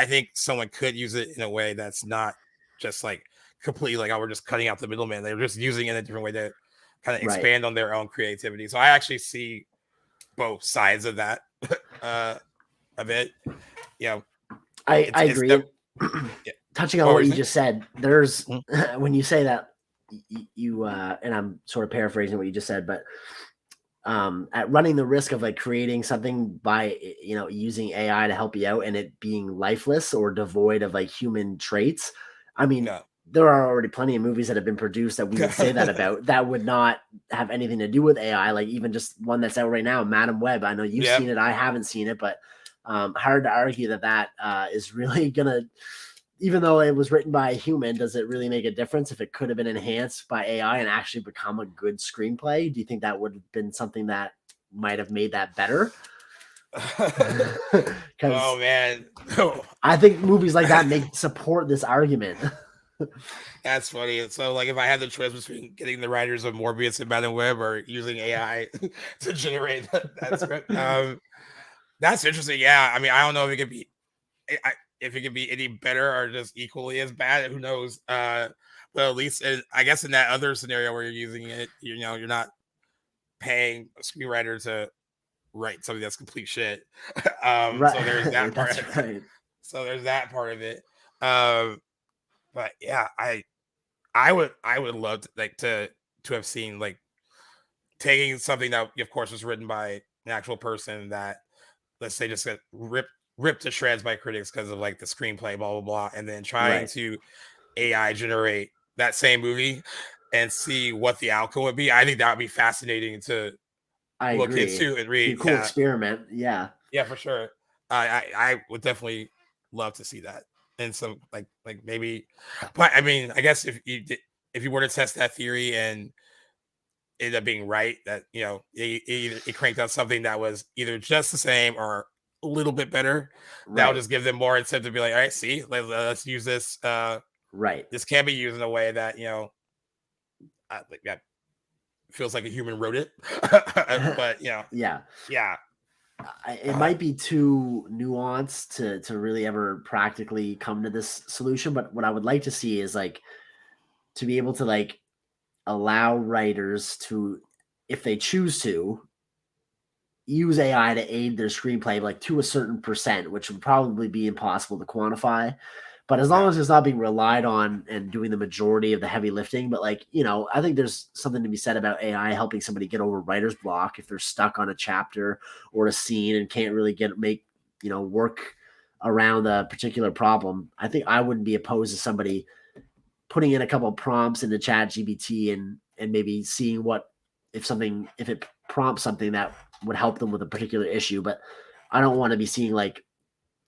Speaker 2: think someone could use it in a way that's not just like completely like, oh, we're just cutting out the middleman. They're just using it in a different way to kind of
Speaker 3: Right.
Speaker 2: expand on their own creativity. So I actually see both sides of that of it.
Speaker 3: I agree.
Speaker 2: Yeah.
Speaker 3: Touching on
Speaker 2: What were
Speaker 3: what
Speaker 2: you
Speaker 3: you
Speaker 2: saying?
Speaker 3: just said, there's
Speaker 2: Mhm.
Speaker 3: when you say that you and I'm sort of paraphrasing what you just said, but at running the risk of like creating something by using AI to help you out and it being lifeless or devoid of like human traits. I mean,
Speaker 2: No.
Speaker 3: there are already plenty of movies that have been produced that we would say that about that would not have anything to do with AI. Like even just one that's out right now, Madam Web. I know you've
Speaker 2: Yep.
Speaker 3: seen it, I haven't seen it, but hard to argue that is really gonna. Even though it was written by a human, does it really make a difference if it could have been enhanced by AI and actually become a good screenplay? Do you think that would have been something that might have made that better? Because
Speaker 2: Oh man.
Speaker 3: I think movies like that support this argument.
Speaker 2: That's funny. So, like, if I had the choice between getting the writers of Morbius and Madam Web or using AI to generate that script, that's interesting. Yeah, I mean, I don't know if it could be, if it could be any better or just equally as bad. Who knows? But at least, I guess, in that other scenario where you're using it, you're not paying a screenwriter to write something that's complete shit. So there's
Speaker 3: Right.
Speaker 2: that part.
Speaker 3: That's right.
Speaker 2: So there's that part of it. But yeah, I would love to have seen, like, taking something that of course was written by an actual person that, let's say, just got ripped to shreds by critics because of like the screenplay, blah blah blah, and then trying
Speaker 3: Right.
Speaker 2: to AI generate that same movie and see what the outcome would be. I think that would be fascinating to
Speaker 3: I
Speaker 2: look
Speaker 3: agree.
Speaker 2: into and
Speaker 3: Be a
Speaker 2: read.
Speaker 3: cool experiment. Yeah.
Speaker 2: Yeah, for sure. I would definitely love to see that. And some like maybe, but I mean, I guess if you were to test that theory and ended up being right, that it cranked out something that was either just the same or a little bit better, that would
Speaker 3: Right.
Speaker 2: just give them more incentive to be like, all right, see, let's use this.
Speaker 3: Right.
Speaker 2: This can be used in a way that like that feels like a human wrote it. But
Speaker 3: Yeah.
Speaker 2: yeah,
Speaker 3: It might be too nuanced to really ever practically come to this solution, but what I would like to see is like to be able to like allow writers to, if they choose to, use AI to aid their screenplay like to a certain percent, which would probably be impossible to quantify. But as long
Speaker 2: yeah,
Speaker 3: as it's not being relied on and doing the majority of the heavy lifting, but like, I think there's something to be said about AI helping somebody get over writer's block if they're stuck on a chapter or a scene and can't really work around a particular problem. I think I wouldn't be opposed to somebody putting in a couple of prompts into chat GBT and maybe seeing if it prompts something that would help them with a particular issue. But I don't want to be seeing like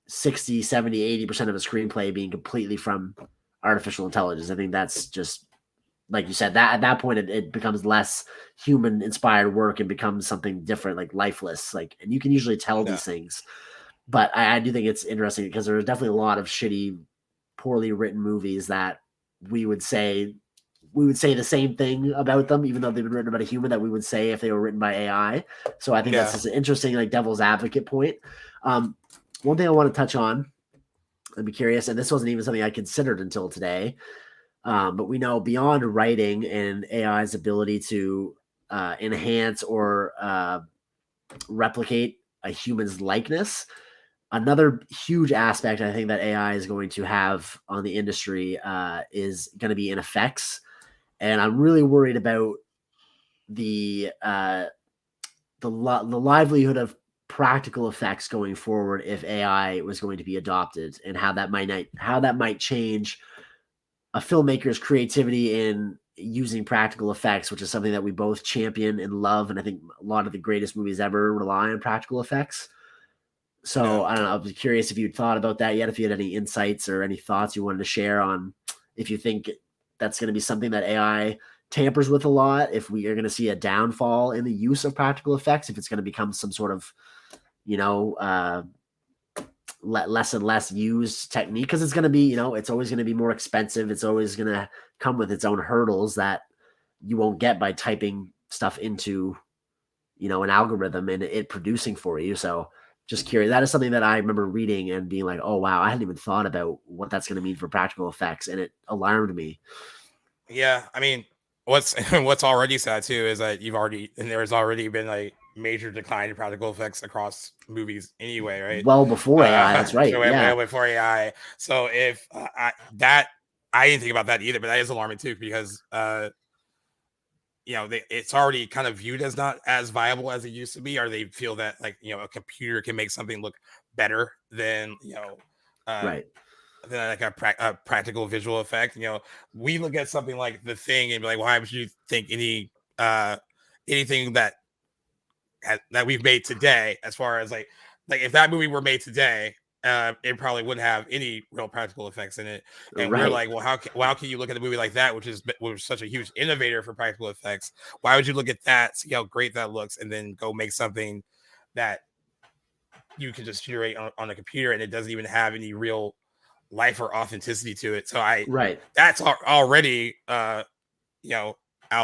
Speaker 3: 60, 70, 80% of a screenplay being completely from artificial intelligence. I think that's just, like you said, that at that point it becomes less human inspired work and becomes something different, like lifeless. Like, and you can usually tell
Speaker 2: no,
Speaker 3: these things. But I do think it's interesting because there's definitely a lot of shitty, poorly written movies that we would say the same thing about them, even though they've been written about a human, that we would say if they were written by AI. So I think that's
Speaker 2: yeah,
Speaker 3: just an interesting, like, devil's advocate point. One thing I want to touch on, I'd be curious, and this wasn't even something I considered until today, but we know beyond writing and AI's ability to enhance or replicate a human's likeness, another huge aspect I think that AI is going to have on the industry is going to be in effects And I'm really worried about the livelihood of practical effects going forward if AI was going to be adopted, and how that might change a filmmaker's creativity in using practical effects, which is something that we both champion and love. And I think a lot of the greatest movies ever rely on practical effects. So
Speaker 2: Yeah.
Speaker 3: I don't know. I was curious if you'd thought about that yet, if you had any insights or any thoughts you wanted to share on if you think that's going to be something that AI tampers with a lot, if we are going to see a downfall in the use of practical effects, if it's going to become some sort of, you know, less and less used technique, because it's going to be, it's always going to be more expensive. It's always going to come with its own hurdles that you won't get by typing stuff into, an algorithm and it producing for you. So just curious. That is something that I remember reading and being like, oh, wow, I hadn't even thought about what that's going to mean for practical effects. And it alarmed me.
Speaker 2: Yeah. I mean, what's already sad too is that there's already been like major decline in practical effects across movies anyway, right?
Speaker 3: Well before AI, that's right.
Speaker 2: So
Speaker 3: Yeah,
Speaker 2: before AI. So if I didn't think about that either, but that is alarming too, because it's already kind of viewed as not as viable as it used to be, or they feel that like a computer can make something look better than uh,
Speaker 3: right.
Speaker 2: than like a practical visual effect. We look at something like The Thing and be like, why would you think anything that we've made today, as far as like if that movie were made today, it probably wouldn't have any real practical effects in it. And we're
Speaker 3: Right.
Speaker 2: like, well, how can you look at a movie like that, which was such a huge innovator for practical effects? Why would you look at that, see how great that looks, and then go make something that you can just generate on a computer, and it doesn't even have any real life or authenticity to it? So
Speaker 3: Right.
Speaker 2: that's already out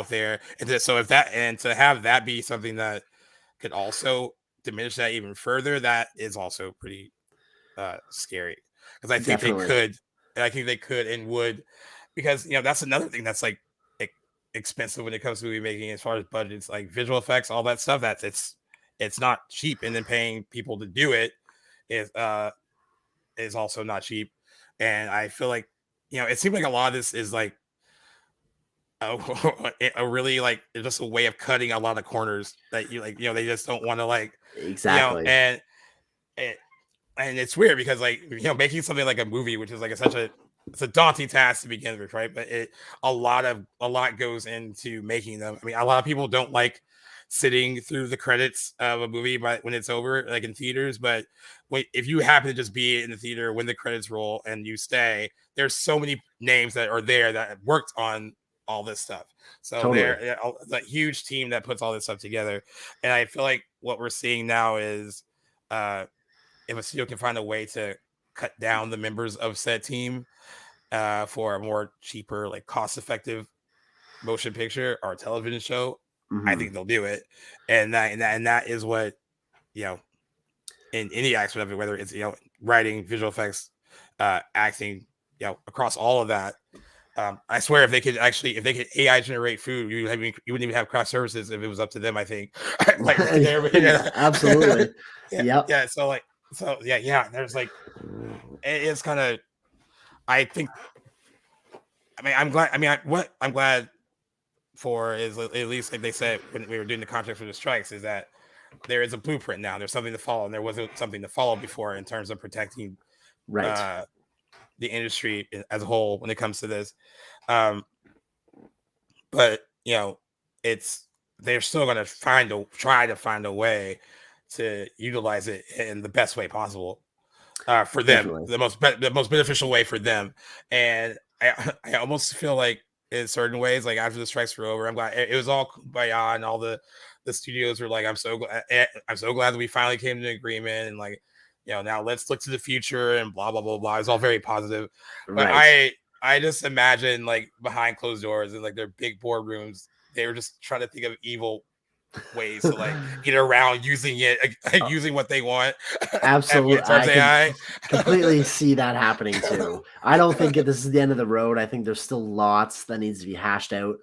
Speaker 2: there. And so if that, and to have that be something that could also diminish that even further, that is also pretty scary, because
Speaker 3: Definitely.
Speaker 2: I think they could and would, because that's another thing that's like expensive when it comes to movie making, as far as budgets, like visual effects, all that stuff. That's it's not cheap, and then paying people to do it is also not cheap. And I feel like it seems like a lot of this is like a really like it's just a way of cutting a lot of corners that they just don't want to
Speaker 3: Exactly.
Speaker 2: and it, and it's weird because making something like a movie, which is like it's a daunting task to begin with, right? But a lot goes into making them. I mean, a lot of people don't like sitting through the credits of a movie, but when it's over, like in theaters. But if you happen to just be in the theater when the credits roll and you stay, there's so many names that are there that worked on all this stuff. So
Speaker 3: Totally.
Speaker 2: they're a huge team that puts all this stuff together. And I feel like what we're seeing now is if a studio can find a way to cut down the members of said team for a more cheaper, like cost-effective motion picture or television show, I
Speaker 3: Mm-hmm.
Speaker 2: think they'll do it. And that is what in any aspect of it, whether it's writing, visual effects, acting, across all of that. I swear, if they could AI generate food, you wouldn't even have craft services if it was up to them. I think, like
Speaker 3: Absolutely.
Speaker 2: yeah,
Speaker 3: Yep.
Speaker 2: yeah. So there's like it's kind of. I think. I mean, I'm glad. I mean, what I'm glad for is at least like they said when we were doing the contract for the strikes, is that there is a blueprint now. There's something to follow, and there wasn't something to follow before in terms of protecting
Speaker 3: Right.
Speaker 2: uh, the industry as a whole when it comes to this. Um, but it's they're still going to try to find a way to utilize it in the best way possible for them,
Speaker 3: Definitely.
Speaker 2: the most beneficial way for them. And I almost feel like in certain ways, like after the strikes were over, I'm glad it was all kumbaya, and all the studios were like, I'm so glad that we finally came to an agreement, and like now let's look to the future and blah blah blah blah. It's all very positive, but
Speaker 3: Right.
Speaker 2: I just imagine like behind closed doors and like their big boardrooms, they were just trying to think of evil ways to like get around using it, using what they want
Speaker 3: Absolutely.
Speaker 2: towards
Speaker 3: I could
Speaker 2: AI.
Speaker 3: completely see that happening too. I don't think this is the end of the road. I think there's still lots that needs to be hashed out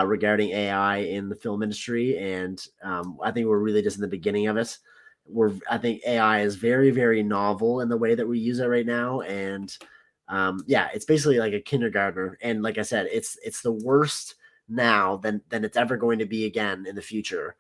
Speaker 3: regarding AI in the film industry. And I think we're really just in the beginning of it. I think AI is very, very novel in the way that we use it right now. And Yeah, it's basically like a kindergartner, and like I said, it's the worst now than it's ever going to be again in the future.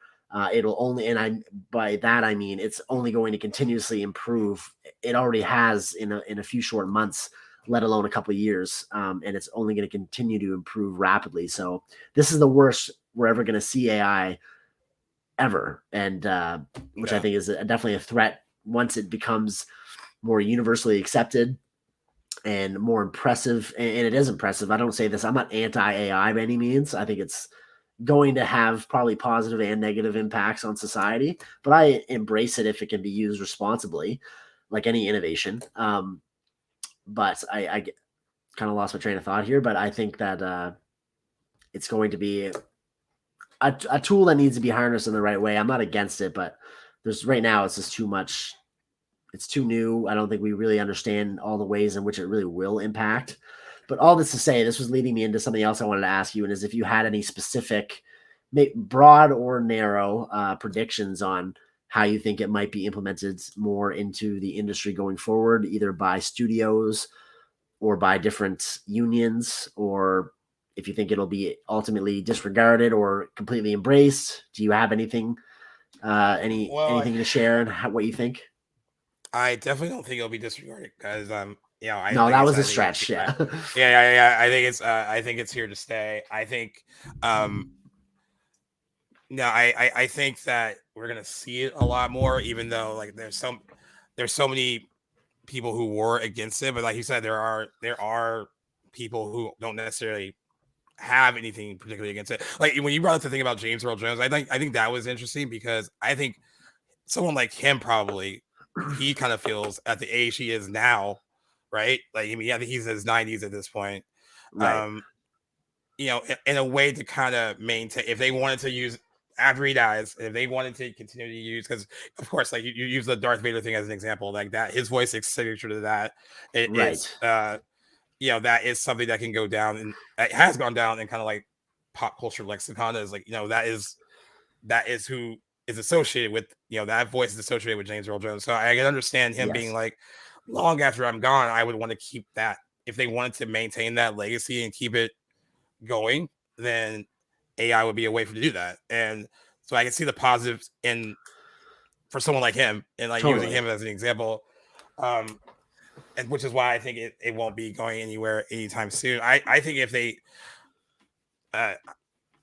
Speaker 3: It'll only, and I by that I mean it's only going to continuously improve. It already has in a few short months, let alone a couple of years, and it's only going to continue to improve rapidly. So this is the worst we're ever going to see AI ever, and which I think is definitely a threat once it becomes more universally accepted and more impressive. And it is impressive. I don't say this, I'm not anti AI by any means. I think it's going to have probably positive and negative impacts on society, but I embrace it if it can be used responsibly, like any innovation. But I kind of lost my train of thought here, but I think that it's going to be a tool that needs to be harnessed in the right way. I'm not against it, but there's right now it's just too much. It's too new. I don't think we really understand all the ways in which it really will impact. But all this to say, this was leading me into something else I wanted to ask you, and is if you had any specific, broad or narrow predictions on how you think it might be implemented more into the industry going forward, either by studios or by different unions, or if you think it'll be ultimately disregarded or completely embraced. Do you have anything, anything to share and what you think?
Speaker 2: I definitely don't think it'll be disregarded because I
Speaker 3: No,
Speaker 2: like
Speaker 3: that
Speaker 2: I
Speaker 3: was a
Speaker 2: said, I think it's
Speaker 3: stretch. Yeah.
Speaker 2: yeah. I think it's here to stay. I think no, I think that we're gonna see it a lot more, even though like there's so many people who were against it, but like you said, there are people who don't necessarily have anything particularly against it. Like when you brought up the thing about James Earl Jones, I think that was interesting because I think someone like him probably he kind of feels at the age he is now, right? Like I mean, I think he's in his 90s at this point.
Speaker 3: Right.
Speaker 2: Um, in a way to kind of maintain if they wanted to use after he dies, if they wanted to continue to use, because of course, like you use the Darth Vader thing as an example, like that, his voice is signature to that. It
Speaker 3: Right.
Speaker 2: is, that is something that can go down and it has gone down in kind of like pop culture lexicon is like, that is who is associated with, that voice is associated with James Earl Jones. So I can understand him being
Speaker 3: Yes.
Speaker 2: like, long after I'm gone, I would want to keep that. If they wanted to maintain that legacy and keep it going, then AI would be a way for to do that. And so I can see the positives in for someone like him and like using
Speaker 3: Totally.
Speaker 2: him as an example. And which is why I think it won't be going anywhere anytime soon. I think if they uh,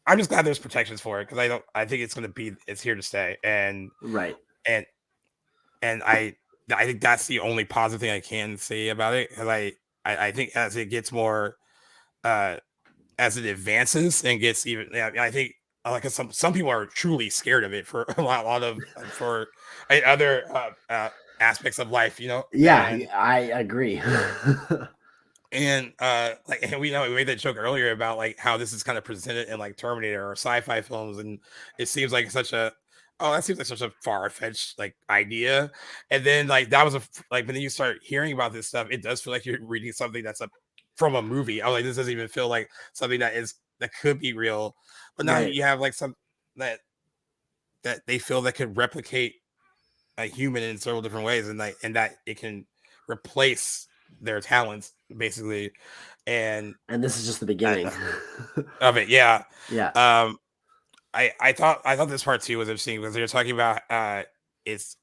Speaker 2: I'm just glad there's protections for it because I think it's here to stay.
Speaker 3: Right.
Speaker 2: And and I think that's the only positive thing I can say about it. Because I think as it gets more uh as it advances and gets even, yeah, I think like some people are truly scared of it for a lot of for other aspects of life,
Speaker 3: Yeah, I agree.
Speaker 2: and like and we made that joke earlier about like how this is kind of presented in like Terminator or sci-fi films, and it seems like that seems like such a far-fetched like idea, and then like that was like when you start hearing about this stuff, it does feel like you're reading something that's from a movie. I was like, this doesn't even feel like something that could be real, but now
Speaker 3: Right.
Speaker 2: you have like some that they feel that could replicate a human in several different ways, and that it can replace their talents basically, and
Speaker 3: And this is just the beginning.
Speaker 2: of it, yeah.
Speaker 3: Yeah.
Speaker 2: Um, I thought this part too was interesting because they were talking about it's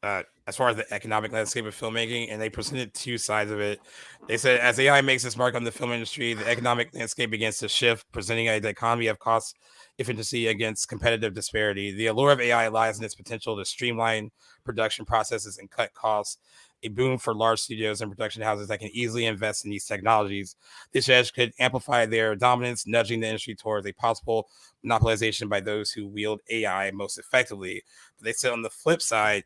Speaker 2: as far as the economic landscape of filmmaking, and they presented two sides of it. They said as AI makes its mark on the film industry, the economic landscape begins to shift, presenting a dichotomy of cost efficiency against competitive disparity. The allure of AI lies in its potential to streamline production processes and cut costs. A boom for large studios and production houses that can easily invest in these technologies. This edge could amplify their dominance, nudging the industry towards a possible monopolization by those who wield AI most effectively. But they said on the flip side,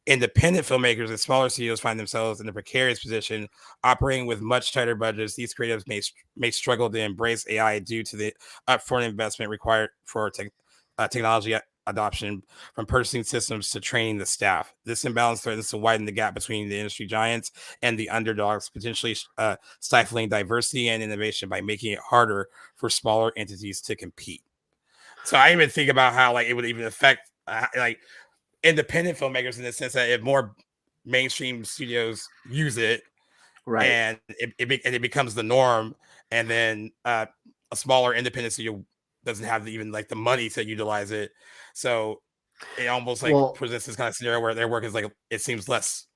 Speaker 2: independent filmmakers and smaller studios find themselves in a precarious position, operating with much tighter budgets. These creatives may struggle to embrace AI due to the upfront investment required for technology adoption, from purchasing systems to training the staff. This imbalance threatens to widen the gap between the industry giants and the underdogs, potentially stifling diversity and innovation by making it harder for smaller entities to compete. So I even think about how like it would even affect like independent filmmakers in the sense that if more mainstream studios use it,
Speaker 3: Right.
Speaker 2: and it becomes the norm, and then a smaller independent studio doesn't have even like the money to utilize it, so it almost like
Speaker 3: Well,
Speaker 2: presents this kind of scenario where their work is like it seems less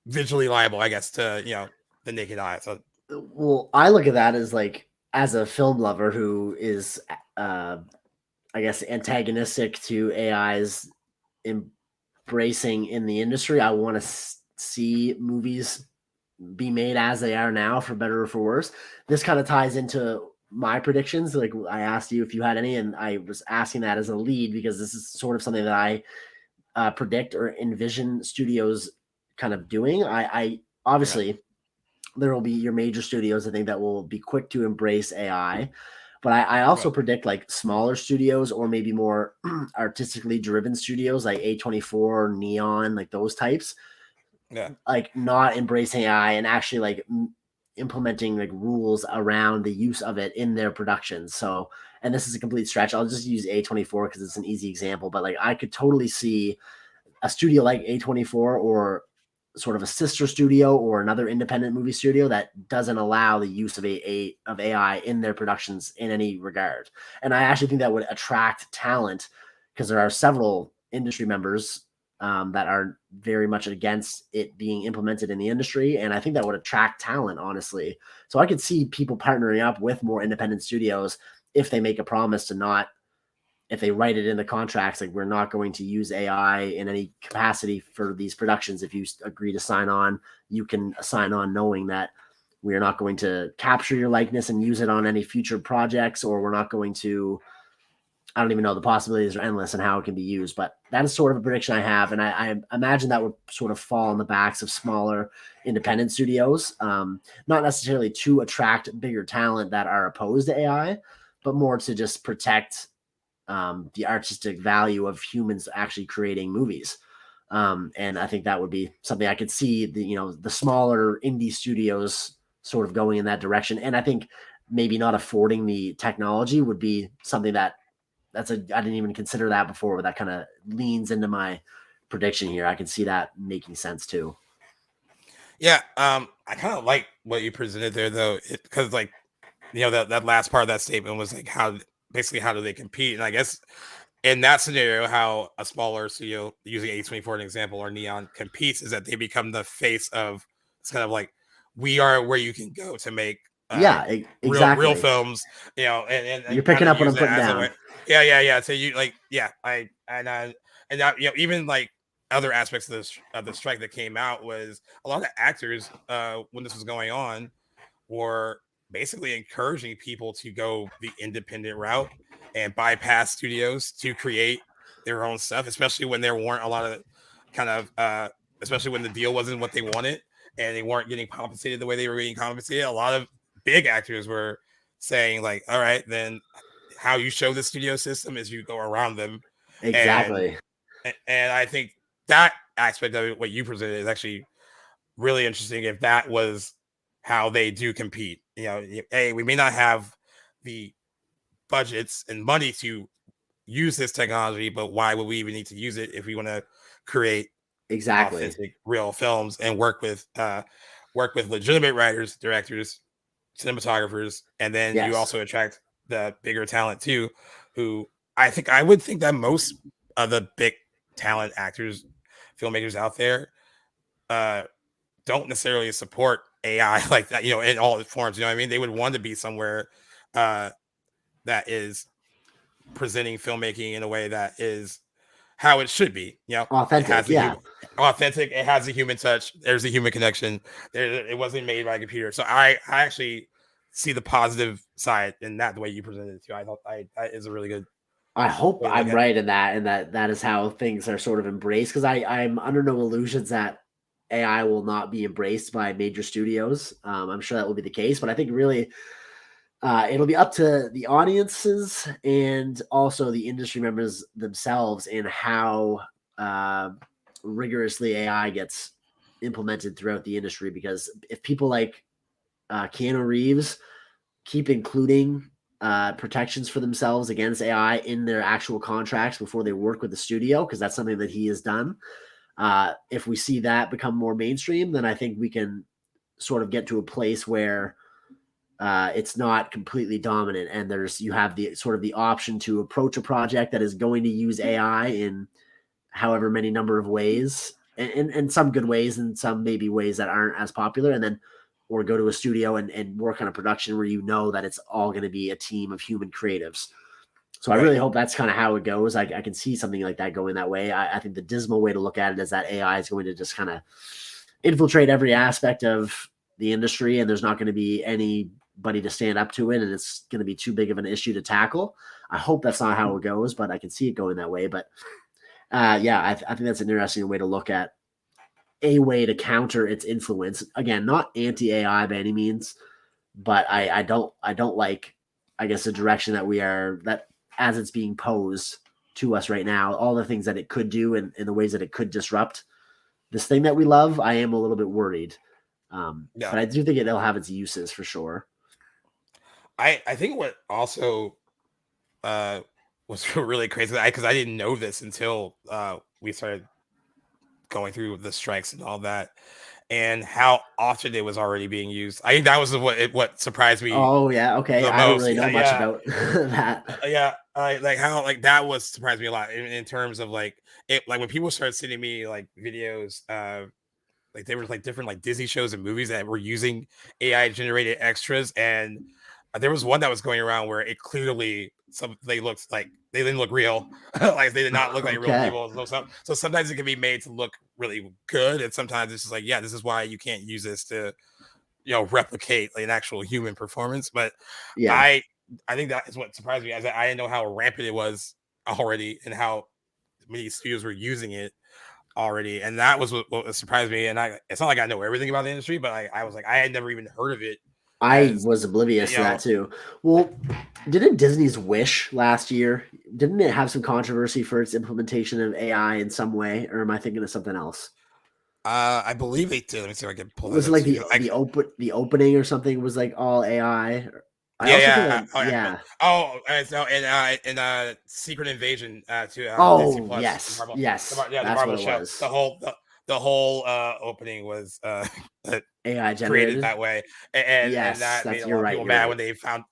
Speaker 2: visually liable, I guess, to the naked eye. So
Speaker 3: I look at that as like as a film lover who is, I guess, antagonistic to AI's embracing in the industry. I want to see movies be made as they are now, for better or for worse. This kind of ties into my predictions. Like I asked you if you had any, and I was asking that as a lead because this is sort of something that I predict or envision studios kind of doing. I
Speaker 2: yeah,
Speaker 3: obviously there will be your major studios, I think, that will be quick to embrace AI. But I also
Speaker 2: right,
Speaker 3: predict like smaller studios or maybe more artistically driven studios like A24, Neon, like those types,
Speaker 2: yeah,
Speaker 3: like not embracing AI and actually like implementing like rules around the use of it in their productions. So, and this is a complete stretch. I'll just use A24 because it's an easy example, but like I could totally see a studio like A24 or sort of a sister studio or another independent movie studio that doesn't allow the use of AI in their productions in any regard. And I actually think that would attract talent because there are several industry members that are very much against it being implemented in the industry. And I think that would attract talent, honestly. So I could see people partnering up with more independent studios if they make a promise to not, if they write it in the contracts, like we're not going to use AI in any capacity for these productions. If you agree to sign on, you can sign on knowing that we are not going to capture your likeness and use it on any future projects, or we're not going to, I don't even know, the possibilities are endless and how it can be used. But that is sort of a prediction I have. And I imagine that would sort of fall on the backs of smaller independent studios, not necessarily to attract bigger talent that are opposed to AI, but more to just protect the artistic value of humans actually creating movies. And I think that would be something I could see the smaller indie studios sort of going in that direction. And I think maybe not affording the technology would be something I didn't even consider that before, but that kind of leans into my prediction here. I can see that making sense too.
Speaker 2: yeah. I kind of like what you presented there, though, because like that last part of that statement was like basically how do they compete, and I guess in that scenario, how a smaller studio, using A24 for an example, or Neon competes, is that they become the face of. It's kind of like we are where you can go to make
Speaker 3: Yeah,
Speaker 2: real
Speaker 3: exactly.
Speaker 2: films,
Speaker 3: You're
Speaker 2: and kind
Speaker 3: picking
Speaker 2: of
Speaker 3: up what
Speaker 2: use
Speaker 3: I'm
Speaker 2: it
Speaker 3: putting
Speaker 2: as a way.
Speaker 3: down.
Speaker 2: Yeah, yeah, yeah. So you like, yeah, and now even like other aspects of the strike that came out was a lot of actors when this was going on were basically encouraging people to go the independent route and bypass studios to create their own stuff, especially when there weren't a lot of kind of especially when the deal wasn't what they wanted and they weren't getting compensated the way they were getting compensated. A lot of big actors were saying like, all right, then how you show the studio system is you go around them. and
Speaker 3: Exactly.
Speaker 2: and I think that aspect of it, what you presented, is actually really interesting. If that was how they do compete, hey, we may not have the budgets and money to use this technology, but why would we even need to use it if we want to create
Speaker 3: Exactly.
Speaker 2: authentic, real films and work with legitimate writers, directors, cinematographers, and then you
Speaker 3: Yes.
Speaker 2: also attract the bigger talent too, who I would think that most of the big talent actors, filmmakers out there, uh, don't necessarily support AI like that, in all its forms. You know what I mean? They would want to be somewhere uh, that is presenting filmmaking in a way that is how it should be. It
Speaker 3: Authentic.
Speaker 2: has a
Speaker 3: Yeah.
Speaker 2: human authentic. It has a human touch. There's a human connection. It wasn't made by a computer. So I actually see the positive side in that, the way you presented it too. I thought that is a really good
Speaker 3: I hope
Speaker 2: way to look
Speaker 3: I'm
Speaker 2: at it.
Speaker 3: right in that, and that is how things are sort of embraced. Because I'm under no illusions that AI will not be embraced by major studios. I'm sure that will be the case, but I think really it'll be up to the audiences and also the industry members themselves in how uh, rigorously AI gets implemented throughout the industry. Because if people like Keanu Reeves keep including protections for themselves against AI in their actual contracts before they work with the studio, because that's something that he has done. If we see that become more mainstream, then I think we can sort of get to a place where it's not completely dominant, and you have the sort of the option to approach a project that is going to use AI in however many number of ways, and some good ways and some maybe ways that aren't as popular, and then or go to a studio and work on a production where you know that it's all going to be a team of human creatives. So I
Speaker 2: Right.
Speaker 3: really hope that's kind of how it goes. I can see something like that going that way. I think the dismal way to look at it is that AI is going to just kind of infiltrate every aspect of the industry, and there's not going to be anybody to stand up to it, and it's going to be too big of an issue to tackle. I hope that's not how it goes, but I can see it going that way. But yeah, I think that's an interesting way to look at a way to counter its influence. Again, not anti-AI by any means, but I don't like, I guess, the direction that as it's being posed to us right now, all the things that it could do and the ways that it could disrupt this thing that we love. I am a little bit worried.
Speaker 2: Yeah.
Speaker 3: But I do think it'll have its uses for sure.
Speaker 2: I think what also was really crazy, because I didn't know this until we started going through the strikes and all that, and how often it was already being used. I think that was what surprised me
Speaker 3: Oh yeah, okay.
Speaker 2: the
Speaker 3: I didn't
Speaker 2: most.
Speaker 3: really know much
Speaker 2: Yeah,
Speaker 3: about that.
Speaker 2: yeah. Like how like that was surprised me a lot in terms of like it. Like when people started sending me like videos, like they were like different like Disney shows and movies that were using AI generated extras, and there was one that was going around where it clearly they looked like they didn't look real, like they did not look like real
Speaker 3: Okay.
Speaker 2: people. So sometimes it can be made to look really good, and sometimes it's just like, yeah, this is why you can't use this to replicate like an actual human performance. But
Speaker 3: Yeah.
Speaker 2: I think that is what surprised me. I didn't know how rampant it was already, and how many studios were using it already, and that was what surprised me. And it's not like I know everything about the industry, but I was like, I had never even heard of it.
Speaker 3: I was oblivious to that too. Well, didn't Disney's Wish last year, didn't it have some controversy for its implementation of AI in some way? Or am I thinking of something else?
Speaker 2: I believe they did. Let me see if I can pull that
Speaker 3: Was it
Speaker 2: up
Speaker 3: like
Speaker 2: to you.
Speaker 3: the opening or something was like all AI? I
Speaker 2: Yeah,
Speaker 3: also feel
Speaker 2: yeah.
Speaker 3: like
Speaker 2: Oh, yeah.
Speaker 3: yeah.
Speaker 2: Oh, so and Secret Invasion to Disney
Speaker 3: Oh
Speaker 2: Plus,
Speaker 3: yes,
Speaker 2: Marvel,
Speaker 3: yes,
Speaker 2: the
Speaker 3: that's what
Speaker 2: Marvel
Speaker 3: it
Speaker 2: show.
Speaker 3: was.
Speaker 2: The whole opening was
Speaker 3: AI
Speaker 2: created
Speaker 3: generated.
Speaker 2: that way, and
Speaker 3: Yes,
Speaker 2: that made a
Speaker 3: you're
Speaker 2: lot of
Speaker 3: right.
Speaker 2: people
Speaker 3: You're
Speaker 2: mad
Speaker 3: right.
Speaker 2: when they found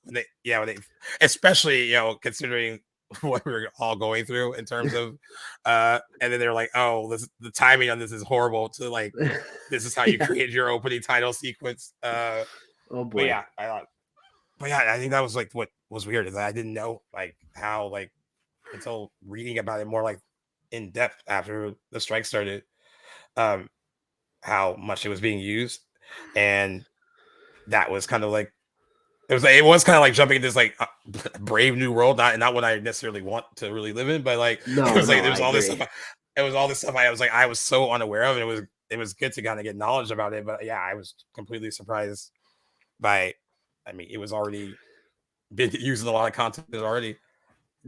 Speaker 2: especially considering what we were all going through in terms of and then they're like, oh, the timing on this is horrible, to like, this is how you
Speaker 3: Yeah.
Speaker 2: create your opening title sequence.
Speaker 3: Oh
Speaker 2: But
Speaker 3: boy.
Speaker 2: yeah, I think that was like what was weird, is that I didn't know like how, like, until reading about it more like in depth after the strike started, um how much it was being used. And that was kind of like, it was kind of like jumping into this like brave new world, not what I necessarily want to really live in, but like it
Speaker 3: No,
Speaker 2: was like
Speaker 3: no,
Speaker 2: there
Speaker 3: I
Speaker 2: was all this
Speaker 3: agree.
Speaker 2: stuff. It was all this stuff I was so unaware of, and it was good to kind of get knowledge about it. But yeah, I was completely surprised by. I mean, it was already been used in a lot of content already.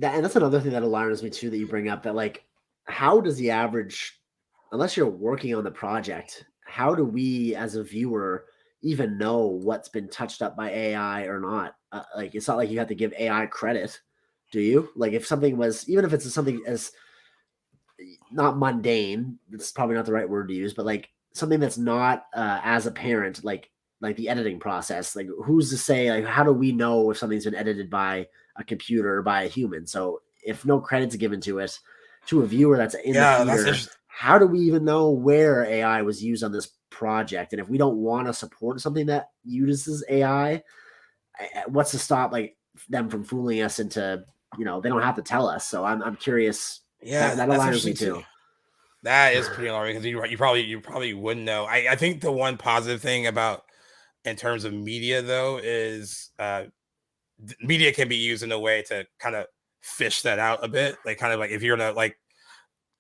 Speaker 3: And that's another thing that alarms me too that you bring up, that like how does the average, unless you're working on the project, how do we as a viewer even know what's been touched up by AI or not? Like it's not like you have to give AI credit, do you? Like if something was, even if it's something as not mundane, that's probably not the right word to use, but like something that's not as apparent, like the editing process. Like who's to say, like how do we know if something's been edited by a computer or by a human? So if no credit's given to it, to a viewer that's in the
Speaker 2: Yeah, that's
Speaker 3: theater,
Speaker 2: interesting.
Speaker 3: how do we even know where AI was used on this project? And if we don't want to support something that uses AI, what's to stop like them from fooling us into, they don't have to tell us. So I'm curious.
Speaker 2: Yeah,
Speaker 3: That
Speaker 2: that's
Speaker 3: alarms me
Speaker 2: interesting too.
Speaker 3: too.
Speaker 2: That is pretty alarming, because you probably wouldn't know. I think the one positive thing about, in terms of media, though, is media can be used in a way to kind of fish that out a bit. Like, kind of like, if you're gonna like,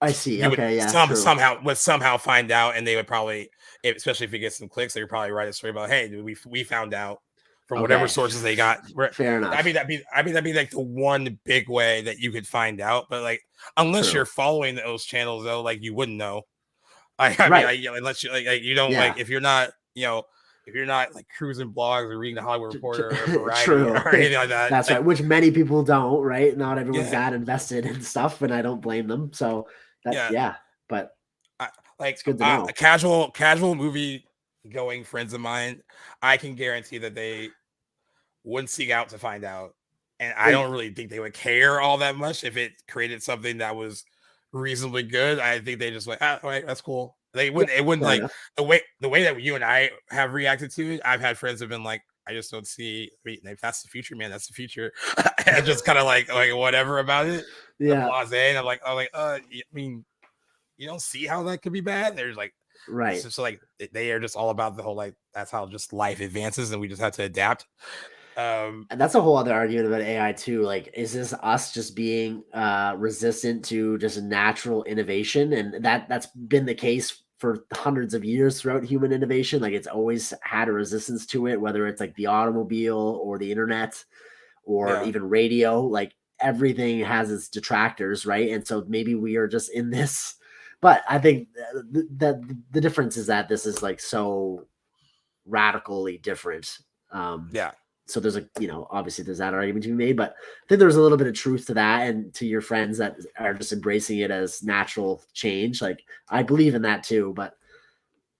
Speaker 3: I see.
Speaker 2: you would
Speaker 3: Okay, yeah, true.
Speaker 2: somehow find out, and they would probably, especially if you get some clicks, they would probably write a story about, hey, we found out from whatever
Speaker 3: Okay,
Speaker 2: sources they got.
Speaker 3: fair enough.
Speaker 2: That'd be like the one big way that you could find out. But like, unless you're
Speaker 3: True.
Speaker 2: following those channels, though, like, you wouldn't know. I mean,
Speaker 3: Right.
Speaker 2: unless you like you don't,
Speaker 3: Yeah.
Speaker 2: like, if you're not, if you're not like cruising blogs or reading the Hollywood Reporter or Variety
Speaker 3: True.
Speaker 2: or anything like that,
Speaker 3: That's
Speaker 2: like,
Speaker 3: right. Which many people don't. Right. Not everyone's
Speaker 2: yeah,
Speaker 3: that invested in stuff, and I don't blame them. So
Speaker 2: yeah,
Speaker 3: yeah. But
Speaker 2: I, like
Speaker 3: it's good to know.
Speaker 2: a casual movie going friends of mine, I can guarantee that they wouldn't seek out to find out. And I don't really think they would care all that much if it created something that was reasonably good. I think they just like, all right, that's cool. They wouldn't. It wouldn't like
Speaker 3: enough.
Speaker 2: the way that you and I have reacted to it. I've had friends have been like, I just don't see. I mean, if that's the future, man, that's the future. And just kind of like whatever about it.
Speaker 3: Yeah,
Speaker 2: Blasé. And I mean, you don't see how that could be bad. There's like,
Speaker 3: right.
Speaker 2: it's just like they are just all about the whole like that's how just life advances, and we just have to adapt.
Speaker 3: And that's a whole other argument about AI too. Like, is this us just being resistant to just natural innovation? And that's been the case for hundreds of years throughout human innovation. Like, it's always had a resistance to it, whether it's like the automobile or the internet or
Speaker 2: Yeah.
Speaker 3: even radio. Like, everything has its detractors, right? And so maybe we are just in this. But I think that the difference is that this is like so radically different.
Speaker 2: Yeah.
Speaker 3: So there's obviously there's that argument to be made, but I think there's a little bit of truth to that. And to your friends that are just embracing it as natural change, like I believe in that too, but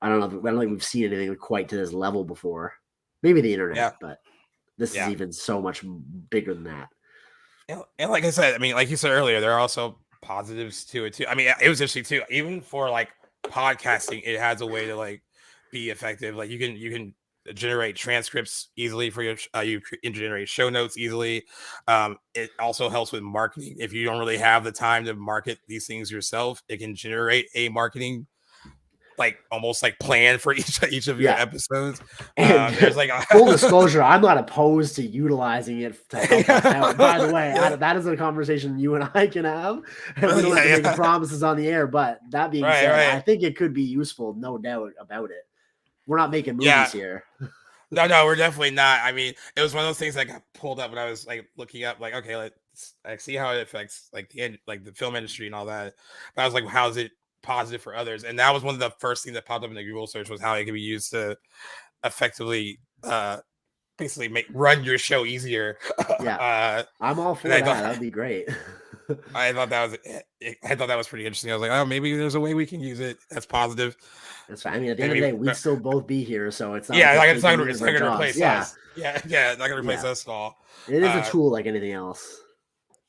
Speaker 3: I don't know. I don't think we've seen anything quite to this level before. Maybe the internet,
Speaker 2: Yeah.
Speaker 3: but this is even so much bigger than that.
Speaker 2: And like I said, I mean, like you said earlier, there are also positives to it too. I mean, it was interesting too. Even for like podcasting, it has a way to like be effective. Like you can generate transcripts easily for your you can generate show notes easily. It also helps with marketing. If you don't really have the time to market these things yourself, it can generate a marketing like almost like plan for each of your episodes.
Speaker 3: And
Speaker 2: there's like
Speaker 3: full disclosure, I'm not opposed to utilizing it to help us out. By the way, that is a conversation you and I can have, and we don't have to make promises on the air. But that being said, I think it could be useful, no doubt about it. We're not making movies here.
Speaker 2: No, we're definitely not. I mean, it was one of those things that got pulled up when I was like looking up, like, okay, let's like see how it affects like the film industry and all that. But I was like, well, how is it positive for others? And that was one of the first things that popped up in the Google search was how it can be used to effectively basically run your show easier.
Speaker 3: Yeah, I'm all for that. That'd be great.
Speaker 2: I thought that was pretty interesting. I was like, oh, maybe there's a way we can use it that's positive.
Speaker 3: That's fine. I mean, at the end of the day, we'd still both be here, so it's not.
Speaker 2: It's not going to replace us. Yeah, not going to replace us at all.
Speaker 3: It is a tool like anything else.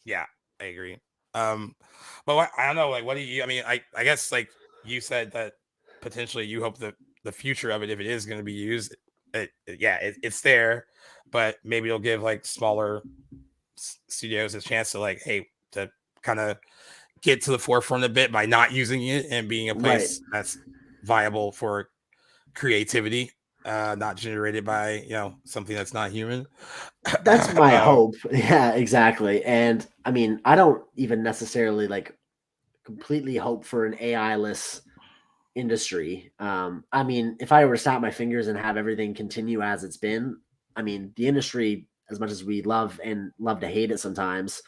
Speaker 2: Yeah, I agree. But I don't know. Like, what do you? I mean, I guess like you said that potentially you hope that the future of it, if it is going to be used, it's there, but maybe it'll give like smaller studios a chance to like, hey, to kind of get to the forefront a bit by not using it and being a place that's viable for creativity, not generated by something that's not human.
Speaker 3: That's my hope. Yeah, exactly. And I mean, I don't even necessarily like completely hope for an AI-less industry. I mean, if I were to snap my fingers and have everything continue as it's been, I mean, the industry, as much as we love to hate it sometimes,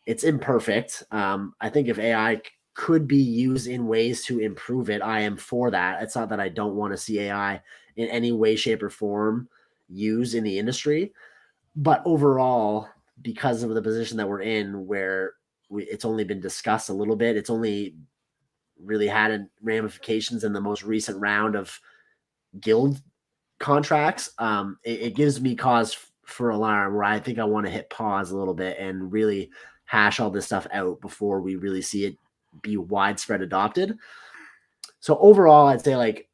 Speaker 3: it's imperfect. I think if AI could be used in ways to improve it, I am for that. It's not that I don't want to see AI in any way, shape, or form used in the industry. But overall, because of the position that we're in, where it's only been discussed a little bit, it's only really had ramifications in the most recent round of guild contracts. It gives me cause for alarm, where I think I want to hit pause a little bit and really hash all this stuff out before we really see it be widespread adopted. So overall, I'd say like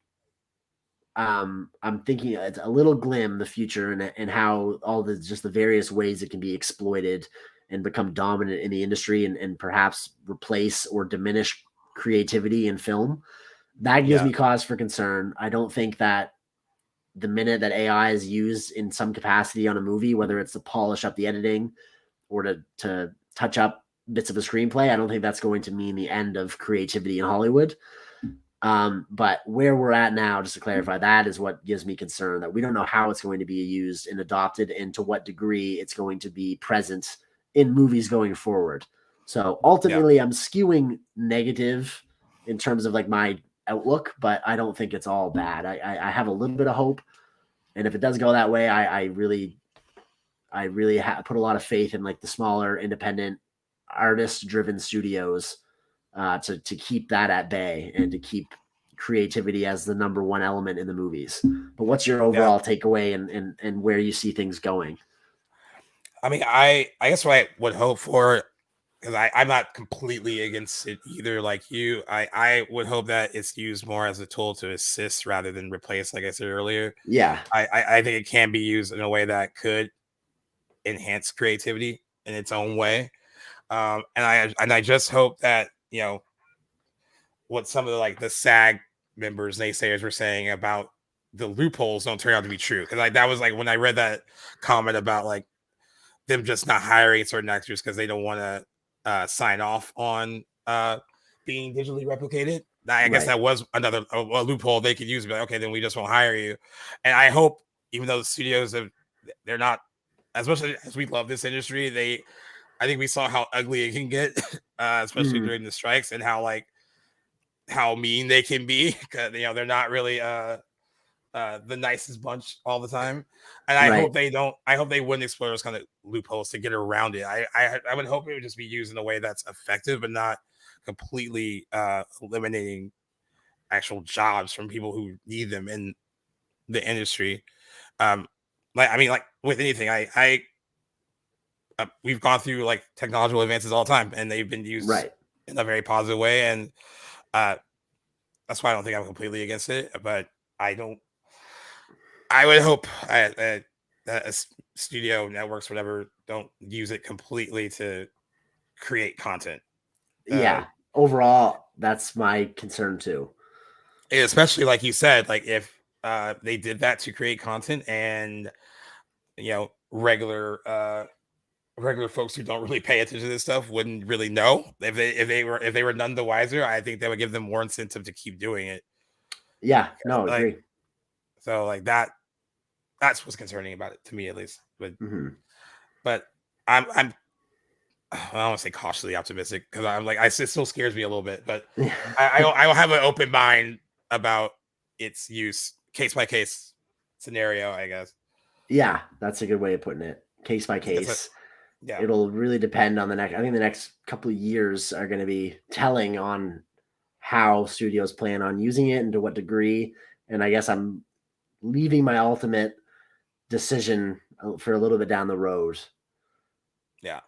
Speaker 3: I'm thinking it's a little glim the future and how all the just the various ways it can be exploited and become dominant in the industry and perhaps replace or diminish creativity in film. That gives me cause for concern. I don't think that the minute that AI is used in some capacity on a movie, whether it's to polish up the editing or to touch up bits of a screenplay, I don't think that's going to mean the end of creativity in Hollywood. But where we're at now, just to clarify, that is what gives me concern, that we don't know how it's going to be used and adopted and to what degree it's going to be present in movies going forward. So ultimately, I'm skewing negative in terms of like my outlook, but I don't think it's all bad. I have a little bit of hope. And if it does go that way, I really put a lot of faith in like the smaller independent artist driven studios to keep that at bay and to keep creativity as the number one element in the movies. But what's your overall takeaway and where you see things going?
Speaker 2: I mean, I guess what I would hope for, because I'm not completely against it either, like you. I would hope that it's used more as a tool to assist rather than replace, like I said earlier.
Speaker 3: Yeah.
Speaker 2: I think it can be used in a way that could enhance creativity in its own way. And I just hope that, what some of the SAG members, naysayers, were saying about the loopholes don't turn out to be true. Because that was when I read that comment about them just not hiring certain actors because they don't want to sign off on being digitally replicated. I guess that was another a loophole they could use. But okay, then we just won't hire you. And I hope, even though the studios they're not, as much as we love this industry, I think we saw how ugly it can get, especially during the strikes, and how mean they can be, because they're not really the nicest bunch all the time. And I hope they don't. I hope they wouldn't explore those kind of loopholes to get around it. I would hope it would just be used in a way that's effective, but not completely eliminating actual jobs from people who need them in the industry. Like with anything, we've gone through technological advances all the time, and they've been used in a very positive way. And that's why I don't think I'm completely against it. But I would hope that studio networks, whatever, don't use it completely to create content.
Speaker 3: Yeah. Overall, that's my concern too.
Speaker 2: Especially like you said, if they did that to create content, and regular folks who don't really pay attention to this stuff wouldn't really know. If they were none the wiser, I think that would give them more incentive to keep doing it.
Speaker 3: Yeah, no, agree.
Speaker 2: So that's what's concerning about it, to me at least. But I'm I don't want to say cautiously optimistic, because it still scares me a little bit, but I have an open mind about its use, case by case scenario, I guess.
Speaker 3: Yeah, that's a good way of putting it. Case by case. It'll really depend on I think the next couple of years are going to be telling on how studios plan on using it and to what degree. And I guess I'm leaving my ultimate decision for a little bit down the road.
Speaker 2: Yeah,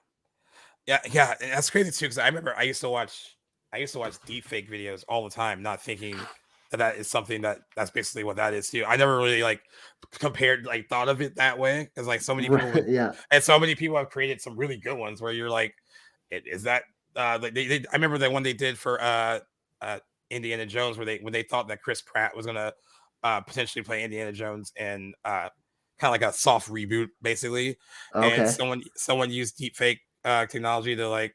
Speaker 2: and that's crazy too, because I remember I used to watch deepfake videos all the time, not thinking that is something that's basically what that is too. I never really compared, thought of it that way, because so many people and so many people have created some really good ones where you're like, is that I remember that one they did for Indiana Jones, where when they thought that Chris Pratt was gonna potentially play Indiana Jones, and kind of like a soft reboot basically. And someone used deepfake technology to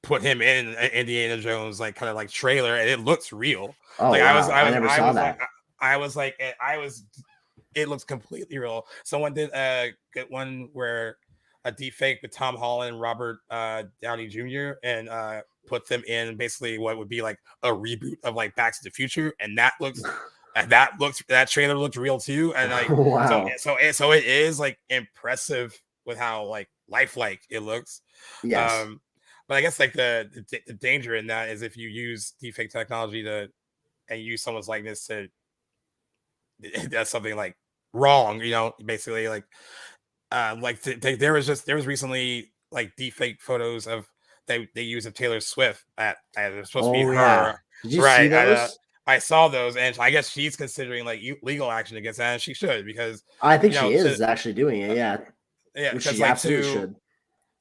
Speaker 2: put him in Indiana Jones kind of trailer, and it looks real.
Speaker 3: I never saw that.
Speaker 2: It looks completely real. Someone did a good one where a deepfake with Tom Holland and Robert Downey Jr. and put them in basically what would be a reboot of Back to the Future, and that trailer looked real too. And
Speaker 3: wow.
Speaker 2: so it is impressive with how lifelike it looks.
Speaker 3: Yes.
Speaker 2: But I guess the danger in that is if you use deepfake technology and use someone's likeness to that's something wrong, basically there was recently deepfake photos of they use of Taylor Swift at it's supposed to be her.
Speaker 3: Yeah. Did you see those?
Speaker 2: I saw those, and I guess she's considering legal action against that, and she should, because
Speaker 3: I think she is actually doing it. Yeah,
Speaker 2: because
Speaker 3: she absolutely should.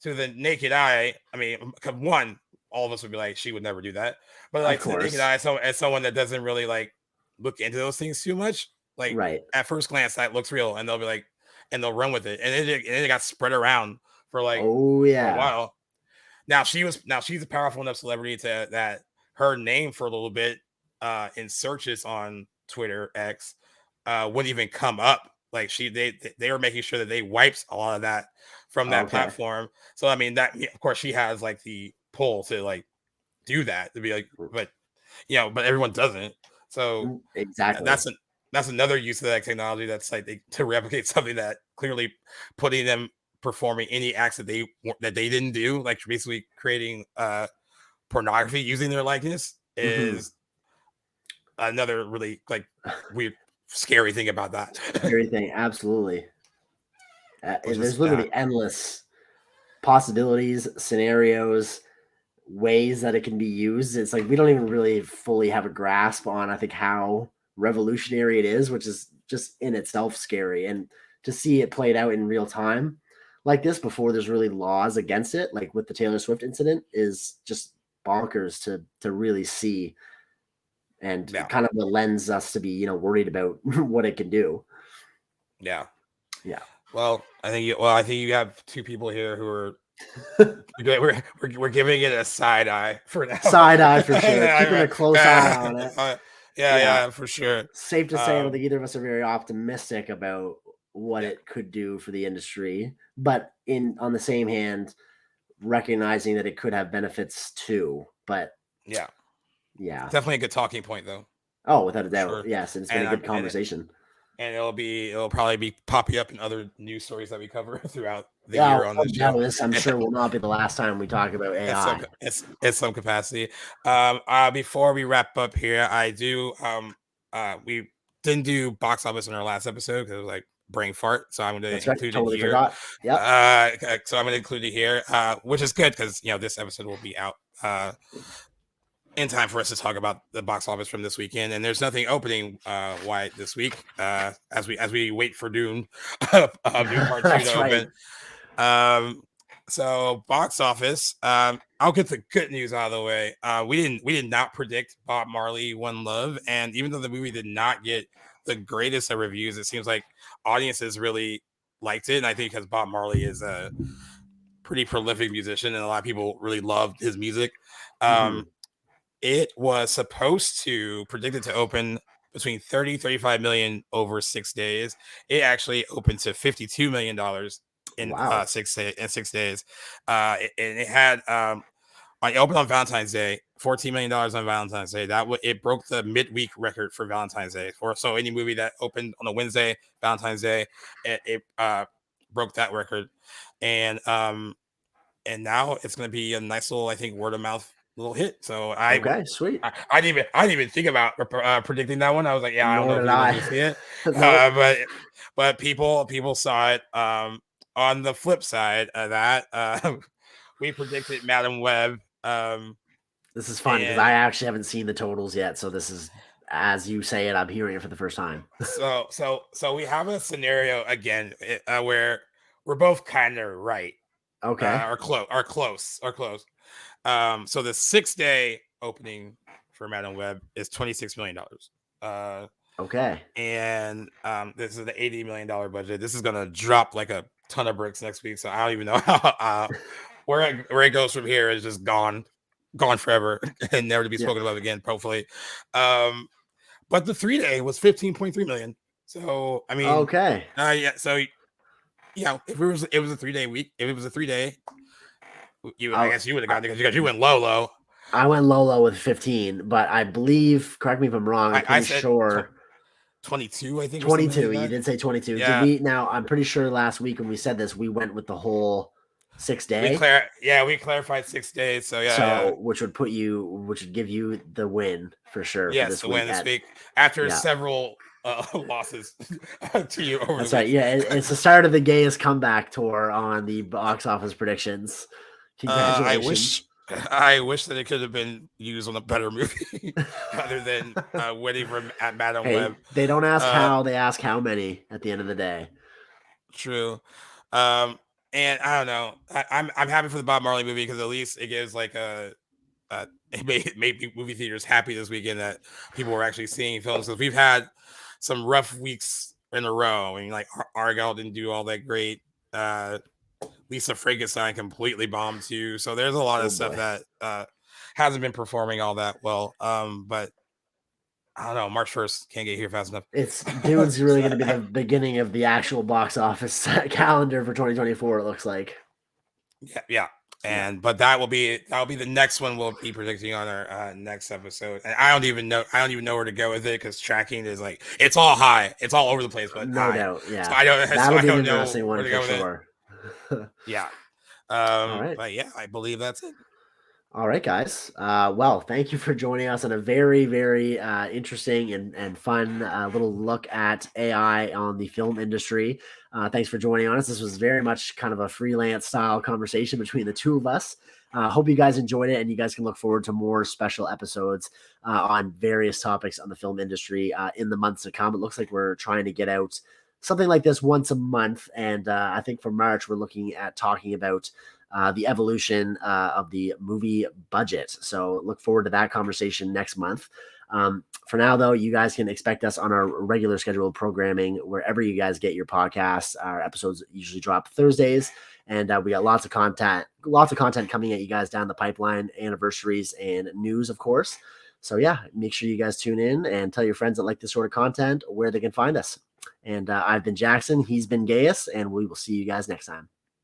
Speaker 2: To the naked eye, I mean, one, all of us would be she would never do that, but to the naked eye, so as someone that doesn't really look into those things too much, at first glance that looks real, and they'll be and they'll run with it, and then it got spread around for for a while. Now she's a powerful enough celebrity that her name for a little bit in searches on Twitter X wouldn't even come up. They were making sure that they wiped a lot of that from that platform. So I mean, that of course she has the pull to do that, to be but but everyone doesn't. So
Speaker 3: exactly,
Speaker 2: that's another use of that technology, that's to replicate something that clearly putting them performing any acts that they didn't do, basically creating pornography using their likeness, is another really like weird, scary thing about that.
Speaker 3: Scary thing, absolutely.
Speaker 2: Which
Speaker 3: There's
Speaker 2: is
Speaker 3: literally endless possibilities, scenarios, ways that it can be used. It's like we don't even really fully have a grasp on, I think, how revolutionary it is, which is just in itself scary. And to see it played out in real time like this before there's really laws against it, like with the Taylor Swift incident, is just bonkers to really see, and
Speaker 2: yeah.
Speaker 3: kind of lends us to be worried about what it can do.
Speaker 2: Yeah.
Speaker 3: Yeah.
Speaker 2: Well, I think you have two people here who are we're giving it a side eye for now.
Speaker 3: Side eye for sure. Keeping a close eye on it.
Speaker 2: Yeah, for sure.
Speaker 3: Safe to say, I don't think either of us are very optimistic about what it could do for the industry, but on the same hand, recognizing that it could have benefits too. But
Speaker 2: yeah,
Speaker 3: definitely
Speaker 2: a good talking point though.
Speaker 3: Oh, without a doubt,
Speaker 2: sure.
Speaker 3: yes, and it's been a good conversation.
Speaker 2: And it'll probably be popping up in other news stories that we cover throughout the year on this show.
Speaker 3: I'm sure will not be the last time we talk about AI.
Speaker 2: At some capacity. Before we wrap up here, I do we didn't do box office in our last episode because it was like brain fart, so I'm going to include it here.
Speaker 3: Forgot. Yep.
Speaker 2: So I'm going to include it here, which is good because this episode will be out in time for us to talk about the box office from this weekend, and there's nothing opening wide this week as we wait for Dune Dune Part 2 to open. So box office, I'll get the good news out of the way. We did not predict Bob Marley One Love, and even though the movie did not get the greatest of reviews, it seems like audiences really liked it, and I think because Bob Marley is a pretty prolific musician and a lot of people really loved his music. It was predicted to open between 35 million over 6 days. It actually opened to $52 million in 6 days. And it had it opened on Valentine's Day, $14 million on Valentine's Day. It broke the midweek record for Valentine's Day. So any movie that opened on a Wednesday, Valentine's Day, it broke that record. And now it's going to be a nice little, I think, word of mouth little hit. So
Speaker 3: sweet.
Speaker 2: I didn't even think about predicting that one. I was like, I don't know if you're going to see it. But people saw it. On the flip side of that, we predicted Madam Web.
Speaker 3: This is fun because I actually haven't seen the totals yet. So this is, as you say it, I'm hearing it for the first time.
Speaker 2: So we have a scenario again where we're both kind of right.
Speaker 3: Okay.
Speaker 2: Or close. So the 6-day opening for Madam Web is $26 million.
Speaker 3: Okay.
Speaker 2: And this is the $80 million budget. This is gonna drop like a ton of bricks next week. So I don't even know how where it goes from here is just gone forever and never to be spoken about again, hopefully. But the 3-day was $15.3 million. So I mean,
Speaker 3: okay.
Speaker 2: So if it was a 3-day week, if it was a 3-day, I guess you would have gotten it because you went low.
Speaker 3: I went low with 15, but I believe, correct me if I'm wrong, I'm pretty sure
Speaker 2: 22, I think.
Speaker 3: 22. You did say 22.
Speaker 2: Yeah.
Speaker 3: Did we? Now, I'm pretty sure last week when we said this, we went with the whole 6-day.
Speaker 2: We clarified 6 days. So
Speaker 3: which would give you the win for sure.
Speaker 2: Yes, the win this week after several losses to you.
Speaker 3: That's right. Yeah, it's the start of the gayest comeback tour on the box office predictions. Congratulations.
Speaker 2: I wish that it could have been used on a better movie other than waiting for Madam Web.
Speaker 3: They don't ask how, they ask how many at the end of the day.
Speaker 2: True. And I don't know. I'm happy for the Bob Marley movie because at least it gives like it made movie theaters happy this weekend that people were actually seeing films, because we've had some rough weeks in a row. I mean, like Argyle didn't do all that great. Lisa Frankenstein completely bombed too. So there's a lot of stuff that hasn't been performing all that well. But I don't know. March 1st can't get here fast enough.
Speaker 3: Dune's really going to be the beginning of the actual box office calendar for 2024. It looks like.
Speaker 2: Yeah. But that'll be the next one we'll be predicting on our next episode. And I don't even know where to go with it because tracking is like it's all high, it's all over the place, but
Speaker 3: no doubt, yeah.
Speaker 2: So I don't know
Speaker 3: where to go with it.
Speaker 2: Yeah.
Speaker 3: All right.
Speaker 2: But yeah, I believe that's it.
Speaker 3: All right, guys. Well, thank you for joining us on a very, very interesting and fun little look at AI on the film industry. Thanks for joining on us. This was very much kind of a freelance style conversation between the two of us. Hope you guys enjoyed it, and you guys can look forward to more special episodes on various topics on the film industry in the months to come. It looks like we're trying to get out something like this once a month, and I think for March, we're looking at talking about the evolution of the movie budget. So look forward to that conversation next month. For now, though, you guys can expect us on our regular scheduled programming wherever you guys get your podcasts. Our episodes usually drop Thursdays, and we got lots of content coming at you guys down the pipeline, anniversaries and news, of course. So yeah, make sure you guys tune in and tell your friends that like this sort of content where they can find us. And I've been Jackson, he's been Gaius, and we will see you guys next time.